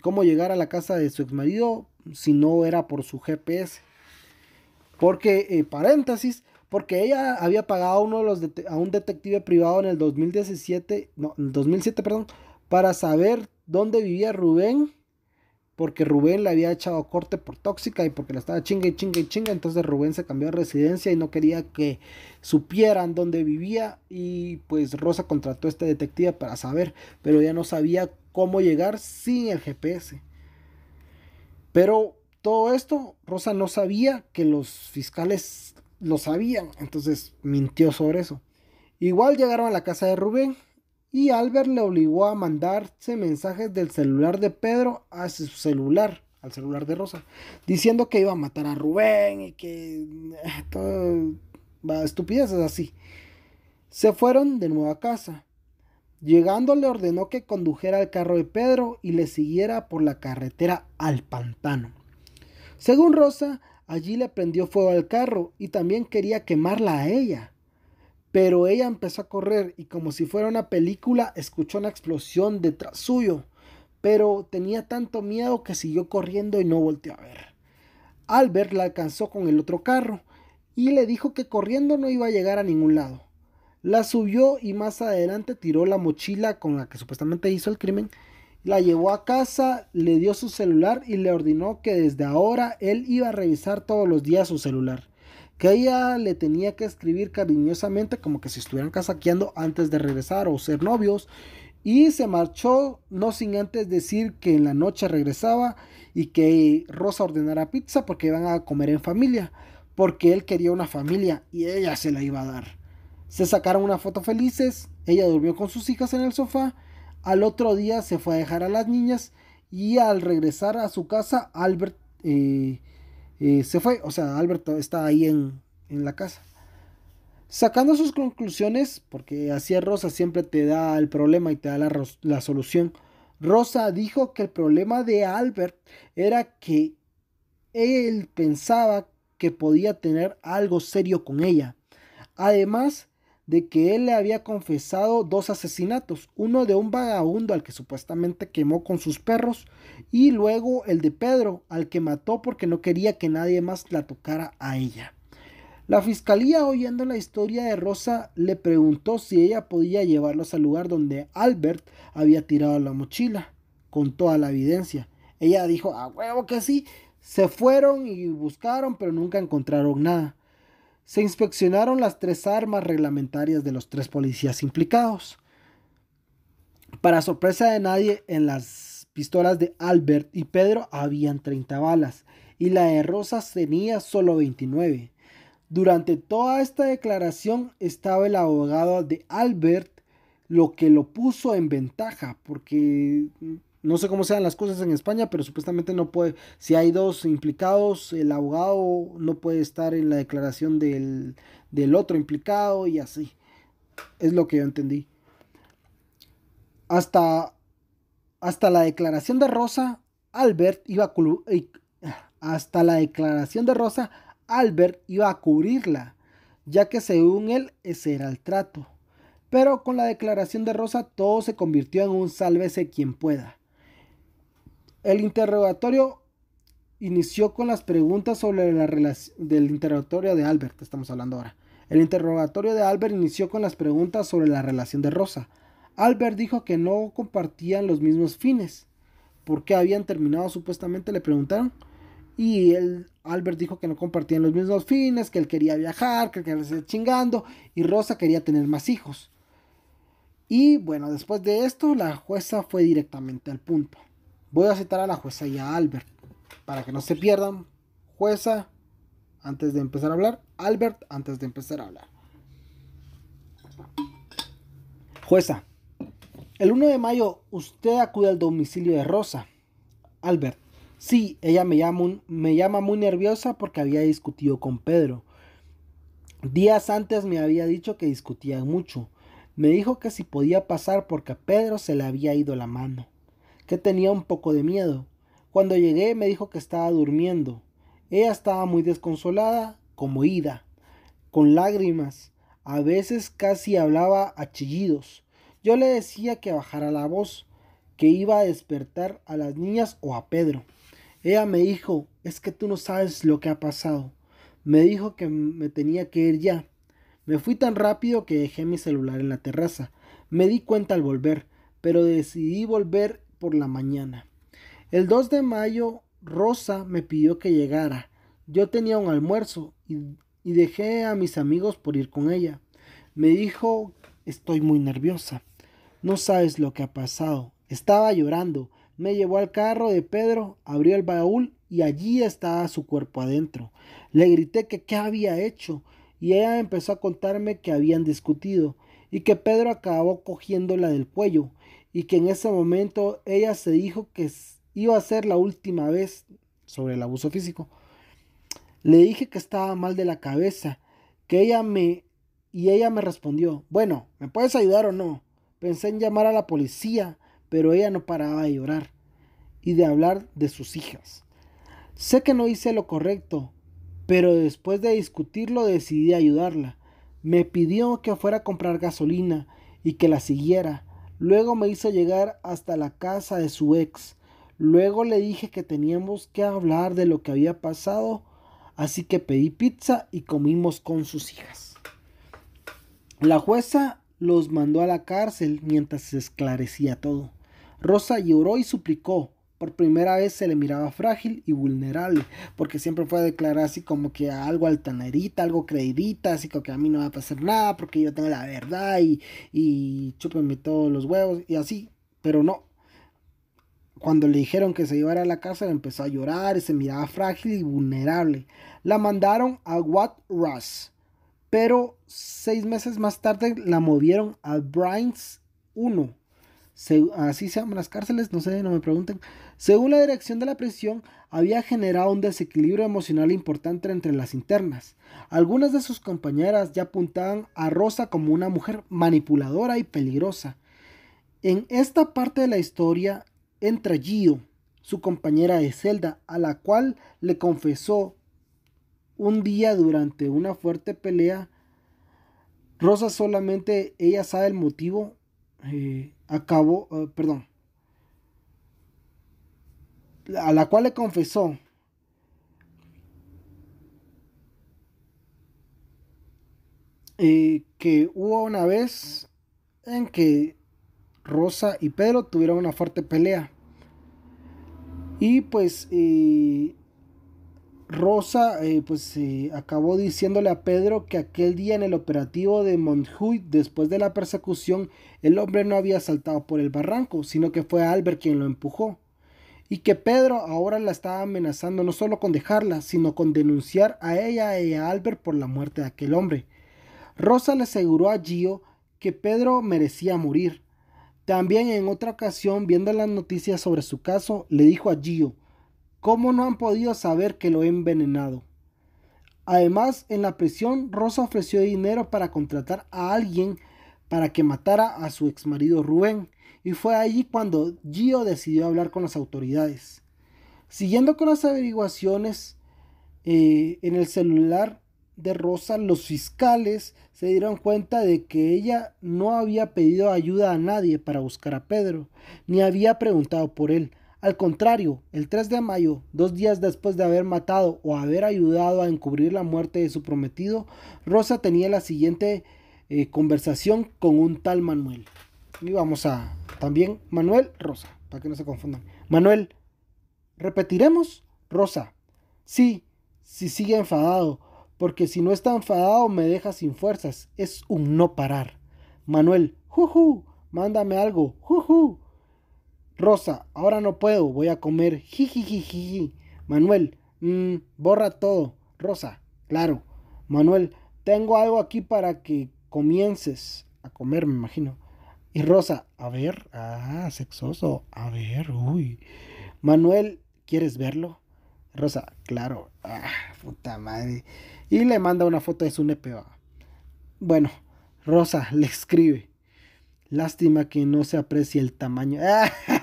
cómo llegar a la casa de su ex marido si no era por su GPS. Porque, porque ella había pagado a un detective privado en el 2017, no, en el 2007, perdón, para saber dónde vivía Rubén, porque Rubén le había echado corte por tóxica y porque la estaba chinga y chinga y chinga. Entonces Rubén se cambió de residencia y no quería que supieran dónde vivía, y pues Rosa contrató a este detective para saber, pero ella no sabía cómo llegar sin el GPS. Pero todo esto, Rosa no sabía que los fiscales lo sabían, entonces mintió sobre eso. Igual llegaron a la casa de Rubén y Albert le obligó a mandarse mensajes del celular de Pedro a su celular, al celular de Rosa, diciendo que iba a matar a Rubén y que todo, estupideces así. Se fueron de nuevo a casa. Llegando le ordenó que condujera el carro de Pedro y le siguiera por la carretera al pantano. Según Rosa, allí le prendió fuego al carro y también quería quemarla a ella. Pero ella empezó a correr y como si fuera una película escuchó una explosión detrás suyo. Pero tenía tanto miedo que siguió corriendo y no volteó a ver. Albert la alcanzó con el otro carro y le dijo que corriendo no iba a llegar a ningún lado. La subió y más adelante tiró la mochila con la que supuestamente hizo el crimen. La llevó a casa, le dio su celular y le ordenó que desde ahora él iba a revisar todos los días su celular. Que ella le tenía que escribir cariñosamente como que si estuvieran casaqueando antes de regresar o ser novios. Y se marchó no sin antes decir que en la noche regresaba y que Rosa ordenara pizza porque iban a comer en familia. Porque él quería una familia y ella se la iba a dar. Se sacaron una foto felices, ella durmió con sus hijas en el sofá, al otro día se fue a dejar a las niñas y al regresar a su casa Albert se fue, o sea, Albert está ahí en la casa. Sacando sus conclusiones, porque así es Rosa, siempre te da el problema y te da la solución. Rosa dijo que el problema de Albert era que él pensaba que podía tener algo serio con ella. Además de que él le había confesado 2 asesinatos, uno de un vagabundo al que supuestamente quemó con sus perros y luego el de Pedro al que mató porque no quería que nadie más la tocara a ella. La fiscalía, oyendo la historia de Rosa, le preguntó si ella podía llevarlos al lugar donde Albert había tirado la mochila, con toda la evidencia. Ella dijo, a huevo que sí. Se fueron y buscaron, pero nunca encontraron nada. Se inspeccionaron las 3 armas reglamentarias de los 3 policías implicados. Para sorpresa de nadie, en las pistolas de Albert y Pedro habían 30 balas y la de Rosas tenía solo 29. Durante toda esta declaración estaba el abogado de Albert, lo que lo puso en ventaja, porque no sé cómo sean las cosas en España, pero supuestamente no puede, si hay 2 implicados, el abogado no puede estar en la declaración del otro implicado y así. Es lo que yo entendí. Hasta, hasta la declaración de Rosa, Albert iba a hasta la declaración de Rosa, Albert iba a cubrirla, ya que según él ese era el trato. Pero con la declaración de Rosa todo se convirtió en un sálvese quien pueda. El interrogatorio inició con las preguntas sobre la relación del interrogatorio de Albert, estamos hablando ahora. El interrogatorio de Albert inició con las preguntas sobre la relación de Rosa. Albert dijo que no compartían los mismos fines. ¿Por qué habían terminado supuestamente? Le preguntaron. Y Albert dijo que no compartían los mismos fines, que él quería viajar, que quería seguir chingando, y Rosa quería tener más hijos. Y bueno, después de esto, la jueza fue directamente al punto. Voy a citar a la jueza y a Albert, para que no se pierdan. Jueza, antes de empezar a hablar. Albert, antes de empezar a hablar. Jueza, el 1 de mayo usted acude al domicilio de Rosa. Albert, sí, ella me llama muy nerviosa porque había discutido con Pedro. Días antes me había dicho que discutían mucho. Me dijo que si podía pasar porque a Pedro se le había ido la mano, que tenía un poco de miedo. Cuando llegué me dijo que estaba durmiendo. Ella estaba muy desconsolada, como ida, con lágrimas. A veces casi hablaba a chillidos. Yo le decía que bajara la voz, que iba a despertar a las niñas o a Pedro. Ella me dijo, es que tú no sabes lo que ha pasado. Me dijo que me tenía que ir ya. Me fui tan rápido que dejé mi celular en la terraza. Me di cuenta al volver, pero decidí volver por la mañana. El 2 de mayo, Rosa me pidió que llegara. Yo tenía un almuerzo y dejé a mis amigos por ir con ella. Me dijo, estoy muy nerviosa. No sabes lo que ha pasado. Estaba llorando. Me llevó al carro de Pedro, abrió el baúl y allí estaba su cuerpo adentro. Le grité que qué había hecho y ella empezó a contarme que habían discutido y que Pedro acabó cogiéndola del cuello y que en ese momento ella se dijo que iba a ser la última vez sobre el abuso físico. Le dije que estaba mal de la cabeza, que ella me respondió, bueno, ¿me puedes ayudar o no? Pensé en llamar a la policía, pero ella no paraba de llorar y de hablar de sus hijas. Sé que no hice lo correcto, pero después de discutirlo decidí ayudarla. Me pidió que fuera a comprar gasolina y que la siguiera. Luego me hizo llegar hasta la casa de su ex. Luego le dije que teníamos que hablar de lo que había pasado, así que pedí pizza y comimos con sus hijas. La jueza los mandó a la cárcel mientras se esclarecía todo. Rosa lloró y suplicó. Por primera vez se le miraba frágil y vulnerable, porque siempre fue a declarar así como que algo altanerita, algo creidita, así como que a mí no va a pasar nada porque yo tengo la verdad y chúpenme todos los huevos y así, pero no. Cuando le dijeron que se iba a la cárcel empezó a llorar y se miraba frágil y vulnerable. La mandaron a Watrous, pero 6 meses más tarde la movieron a Bryce 1. Así se llaman las cárceles, no sé, no me pregunten. Según la dirección de la prisión, había generado un desequilibrio emocional importante entre las internas. Algunas de sus compañeras ya apuntaban a Rosa como una mujer manipuladora y peligrosa. En esta parte de la historia entra Gio, su compañera de celda, a la cual le confesó un día durante una fuerte pelea. Rosa solamente ella sabe el motivo. A la cual le confesó que hubo una vez en que Rosa y Pedro tuvieron una fuerte pelea y pues Rosa acabó diciéndole a Pedro que aquel día en el operativo de Montjuic, después de la persecución, el hombre no había saltado por el barranco, sino que fue Albert quien lo empujó. Y que Pedro ahora la estaba amenazando no solo con dejarla, sino con denunciar a ella y a Albert por la muerte de aquel hombre. Rosa le aseguró a Gio que Pedro merecía morir. También en otra ocasión, viendo las noticias sobre su caso, le dijo a Gio, ¿cómo no han podido saber que lo he envenenado? Además, en la prisión, Rosa ofreció dinero para contratar a alguien para que matara a su exmarido Rubén, y fue allí cuando Gio decidió hablar con las autoridades. Siguiendo con las averiguaciones, en el celular de Rosa, los fiscales se dieron cuenta de que ella no había pedido ayuda a nadie para buscar a Pedro, ni había preguntado por él. Al contrario, el 3 de mayo, 2 días después de haber matado o haber ayudado a encubrir la muerte de su prometido, Rosa tenía la siguiente conversación con un tal Manuel. Y vamos a también Manuel, Rosa, para que no se confundan. Manuel, ¿repetiremos? Rosa, sí, si sigue enfadado, porque si no está enfadado me deja sin fuerzas, es un no parar. Manuel, juju, mándame algo, juju. Rosa, ahora no puedo, voy a comer, jijijiji. Manuel, borra todo. Rosa, claro. Manuel, tengo algo aquí para que comiences a comer, me imagino. Y Rosa, a ver, sexoso, a ver, uy. Manuel, ¿quieres verlo? Rosa, claro, puta madre. Y le manda una foto de su nepe. Bueno, Rosa le escribe. Lástima que no se aprecie el tamaño.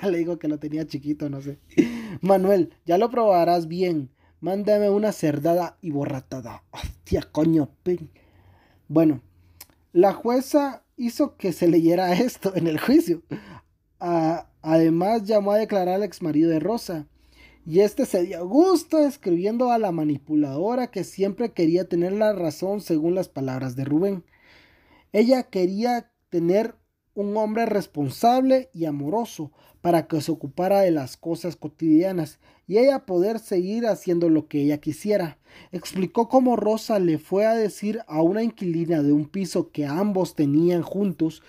Le digo que lo tenía chiquito, no sé. Manuel, ya lo probarás bien. Mándame una cerdada y borratada. Hostia, coño. Bueno, la jueza hizo que se leyera esto en el juicio. Además, llamó a declarar al exmarido de Rosa. Y este se dio gusto escribiendo a la manipuladora que siempre quería tener la razón según las palabras de Rubén. Ella quería tener un hombre responsable y amoroso para que se ocupara de las cosas cotidianas y ella poder seguir haciendo lo que ella quisiera. Explicó cómo Rosa le fue a decir a una inquilina de un piso que ambos tenían juntos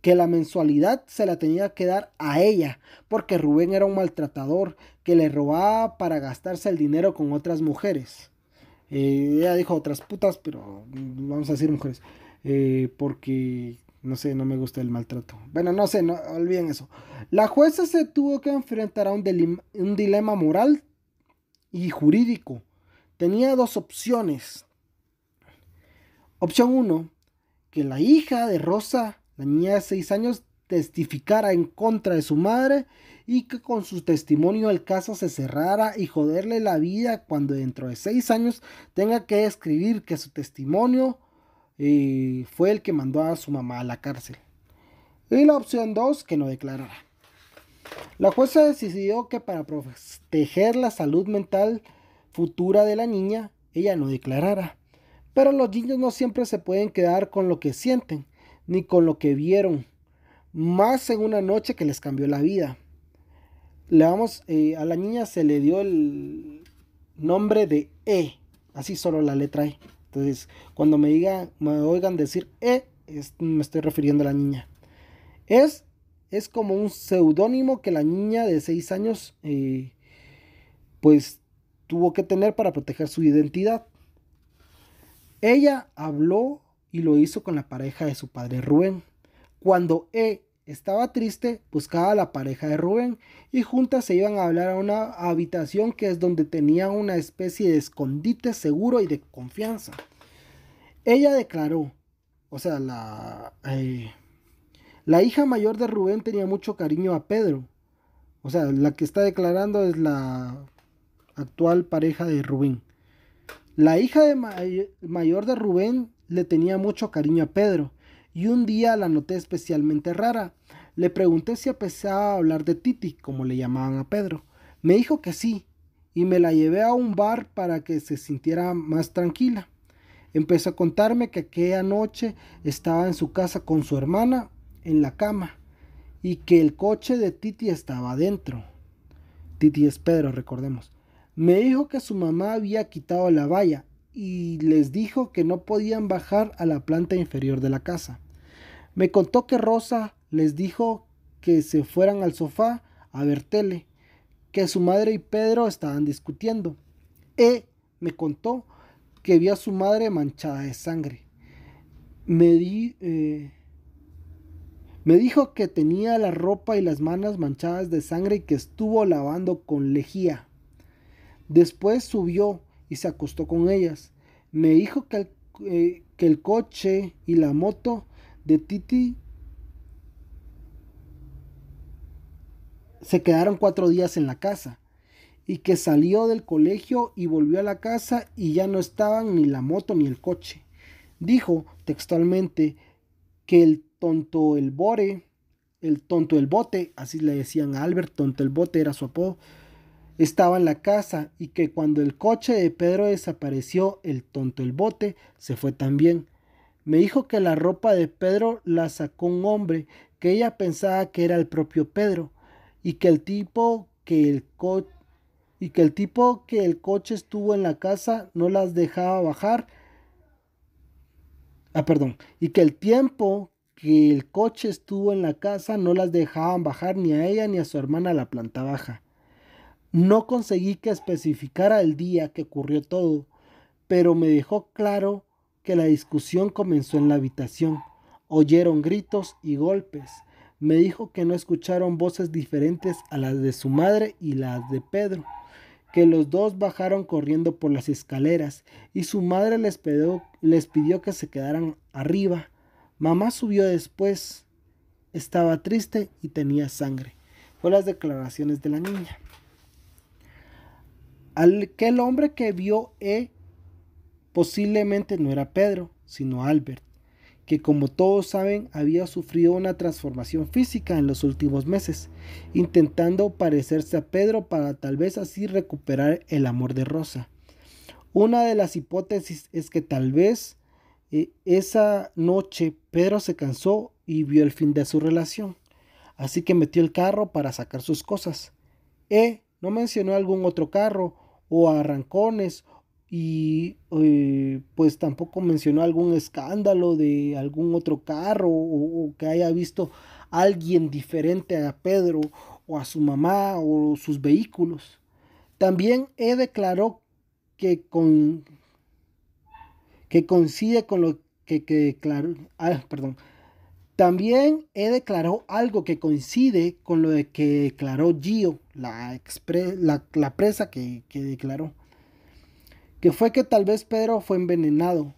que la mensualidad se la tenía que dar a ella, porque Rubén era un maltratador que le robaba para gastarse el dinero con otras mujeres. Ella dijo otras putas, pero vamos a decir mujeres, porque no sé, no me gusta el maltrato. Bueno, no sé, no olviden eso. La jueza se tuvo que enfrentar a un dilema moral y jurídico. Tenía dos opciones. Opción uno, que la hija de Rosa, la niña de 6 años, testificara en contra de su madre y que con su testimonio el caso se cerrara y joderle la vida cuando dentro de 6 años tenga que escribir que su testimonio fue el que mandó a su mamá a la cárcel. Y la opción 2, que no declarara. La jueza decidió que para proteger la salud mental futura de la niña, ella no declarara. Pero los niños no siempre se pueden quedar con lo que sienten, ni con lo que vieron, más en una noche que les cambió la vida. A la niña se le dio el nombre de E, así solo la letra E. Entonces, cuando me oigan decir E, me estoy refiriendo a la niña. Es como un seudónimo que la niña de 6 años pues tuvo que tener para proteger su identidad. Ella habló y lo hizo con la pareja de su padre Rubén. Cuando estaba triste, buscaba a la pareja de Rubén y juntas se iban a hablar a una habitación que es donde tenía una especie de escondite seguro y de confianza. Ella declaró, o sea, la hija mayor de Rubén tenía mucho cariño a Pedro. O sea, la que está declarando es la actual pareja de Rubén. La hija mayor de Rubén le tenía mucho cariño a Pedro y un día la noté especialmente rara. Le pregunté si empezaba a hablar de Titi, como le llamaban a Pedro. Me dijo que sí y me la llevé a un bar para que se sintiera más tranquila. Empezó a contarme que aquella noche estaba en su casa con su hermana en la cama y que el coche de Titi estaba adentro. Titi es Pedro, recordemos. Me dijo que su mamá había quitado la valla y les dijo que no podían bajar a la planta inferior de la casa. Me contó que Rosa les dijo que se fueran al sofá a ver tele, que su madre y Pedro estaban discutiendo. Me contó que vio a su madre manchada de sangre. Me dijo que tenía la ropa y las manos manchadas de sangre y que estuvo lavando con lejía. Después subió y se acostó con ellas. Me dijo que el coche y la moto de Titi se quedaron 4 días en la casa y que salió del colegio y volvió a la casa y ya no estaban ni la moto ni el coche. Dijo textualmente que el tonto el bote, así le decían a Albert, tonto el bote era su apodo, estaba en la casa y que cuando el coche de Pedro desapareció, el tonto el bote se fue también. Me dijo que la ropa de Pedro la sacó un hombre que ella pensaba que era el propio Pedro y que el tipo que el coche estuvo en la casa no las dejaba bajar. Y que el tiempo que el coche estuvo en la casa no las dejaban bajar ni a ella ni a su hermana a la planta baja. No conseguí que especificara el día que ocurrió todo, pero me dejó claro que la discusión comenzó en la habitación. Oyeron gritos y golpes. Me dijo que no escucharon voces diferentes a las de su madre y las de Pedro, que los dos bajaron corriendo por las escaleras y su madre les pidió que se quedaran arriba. Mamá subió después. Estaba triste y tenía sangre. Fue las declaraciones de la niña. Aquel hombre que vio posiblemente no era Pedro, sino Albert, que como todos saben había sufrido una transformación física en los últimos meses, intentando parecerse a Pedro para tal vez así recuperar el amor de Rosa. Una de las hipótesis es que tal vez esa noche Pedro se cansó y vio el fin de su relación, así que metió el carro para sacar sus cosas. No mencionó algún otro carro o arrancones y pues tampoco mencionó algún escándalo de algún otro carro o que haya visto a alguien diferente a Pedro o a su mamá o sus vehículos. También declaró que, que coincide con lo que declaró. Perdón. También declaró algo que coincide con lo de que declaró Gio, la presa que declaró, que fue que tal vez Pedro fue envenenado.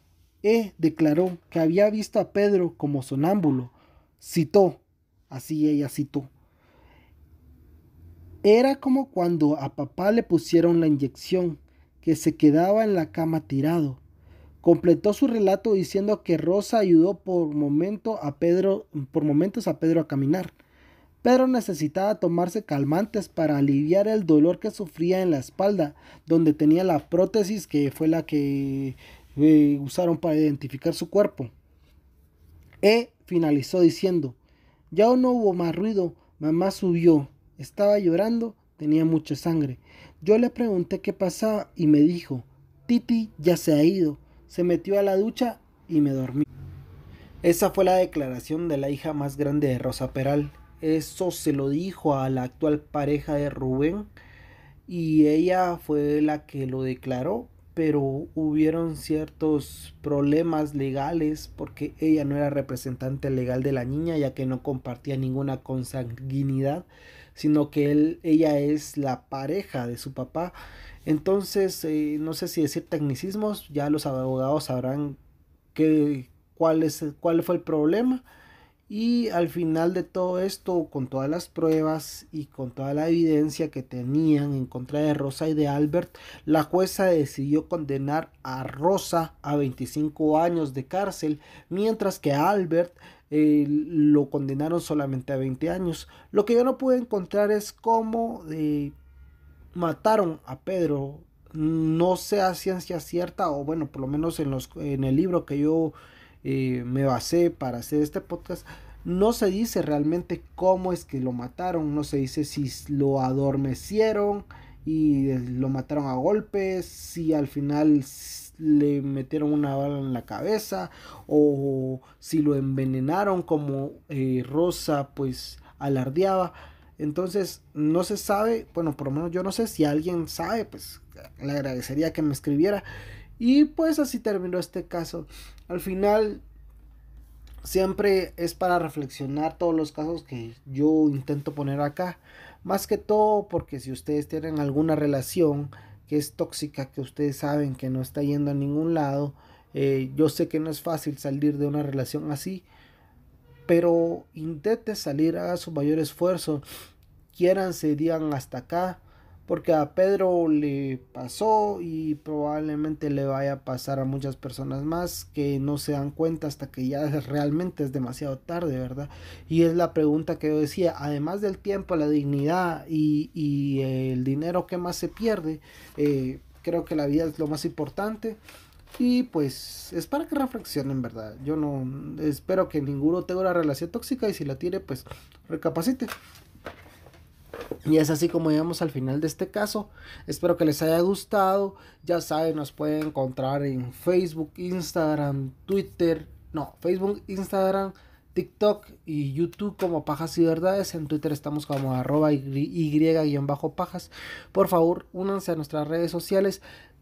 Declaró que había visto a Pedro como sonámbulo. Citó, así ella citó. Era como cuando a papá le pusieron la inyección, que se quedaba en la cama tirado. Completó su relato diciendo que Rosa ayudó por momentos a Pedro a caminar. Pedro necesitaba tomarse calmantes para aliviar el dolor que sufría en la espalda, donde tenía la prótesis que fue la que usaron para identificar su cuerpo. Finalizó diciendo: ya no hubo más ruido, mamá subió, estaba llorando, tenía mucha sangre. Yo le pregunté qué pasaba y me dijo: Titi ya se ha ido, se metió a la ducha y me dormí. Esa fue la declaración de la hija más grande de Rosa Peral. Eso se lo dijo a la actual pareja de Rubén y ella fue la que lo declaró, pero hubieron ciertos problemas legales porque ella no era representante legal de la niña, ya que no compartía ninguna consanguinidad, sino que ella es la pareja de su papá. Entonces, no sé si decir tecnicismos, ya los abogados sabrán cuál fue el problema. Y al final de todo esto, con todas las pruebas y con toda la evidencia que tenían en contra de Rosa y de Albert, la jueza decidió condenar a Rosa a 25 años de cárcel, mientras que a Albert lo condenaron solamente a 20 años. Lo que yo no pude encontrar es cómo mataron a Pedro. No sé a ciencia cierta, o bueno, por lo menos en el libro que yo me basé para hacer este podcast, no se dice realmente cómo es que lo mataron, no se dice si lo adormecieron y lo mataron a golpes, si al final le metieron una bala en la cabeza o si lo envenenaron como Rosa pues alardeaba. Entonces no se sabe, bueno, por lo menos yo no sé. Si alguien sabe, pues le agradecería que me escribiera. Y pues así terminó este caso. Al final siempre es para reflexionar todos los casos que yo intento poner acá. Más que todo porque si ustedes tienen alguna relación que es tóxica, que ustedes saben que no está yendo a ningún lado, yo sé que no es fácil salir de una relación así, pero intente salir, haga su mayor esfuerzo, quiéranse, digan hasta acá, porque a Pedro le pasó y probablemente le vaya a pasar a muchas personas más que no se dan cuenta hasta que ya realmente es demasiado tarde, ¿verdad? Y es la pregunta que yo decía, además del tiempo, la dignidad y el dinero que más se pierde, creo que la vida es lo más importante. Y pues es para que reflexionen, ¿verdad? Yo no espero que ninguno tenga una relación tóxica y si la tiene, pues recapacite. Y es así como llegamos al final de este caso. Espero que les haya gustado. Ya saben, nos pueden encontrar en Facebook, Instagram, Twitter. No, Facebook, Instagram, TikTok y YouTube como Pajas y Verdades. En Twitter estamos como @y_pajas. Por favor, únanse a nuestras redes sociales.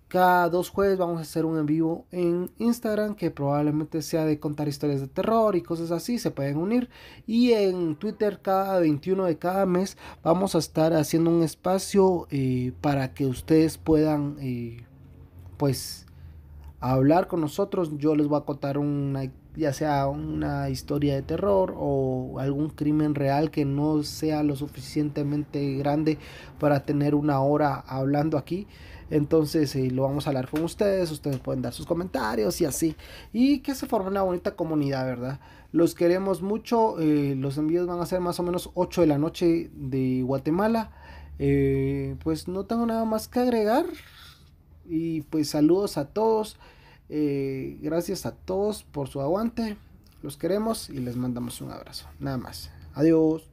Cada 2 jueves vamos a hacer un en vivo en Instagram que probablemente sea de contar historias de terror y cosas así, se pueden unir. Y en Twitter cada 21 de cada mes vamos a estar haciendo un espacio para que ustedes puedan pues hablar con nosotros. Yo les voy a contar ya sea una historia de terror o algún crimen real que no sea lo suficientemente grande para tener una hora hablando aquí. Entonces lo vamos a hablar con ustedes pueden dar sus comentarios y así. Y que se forme una bonita comunidad, ¿verdad? Los queremos mucho. Los envíos van a ser más o menos 8 de la noche de Guatemala. Pues no tengo nada más que agregar. Y pues saludos a todos. Gracias a todos por su aguante. Los queremos y les mandamos un abrazo. Nada más. Adiós.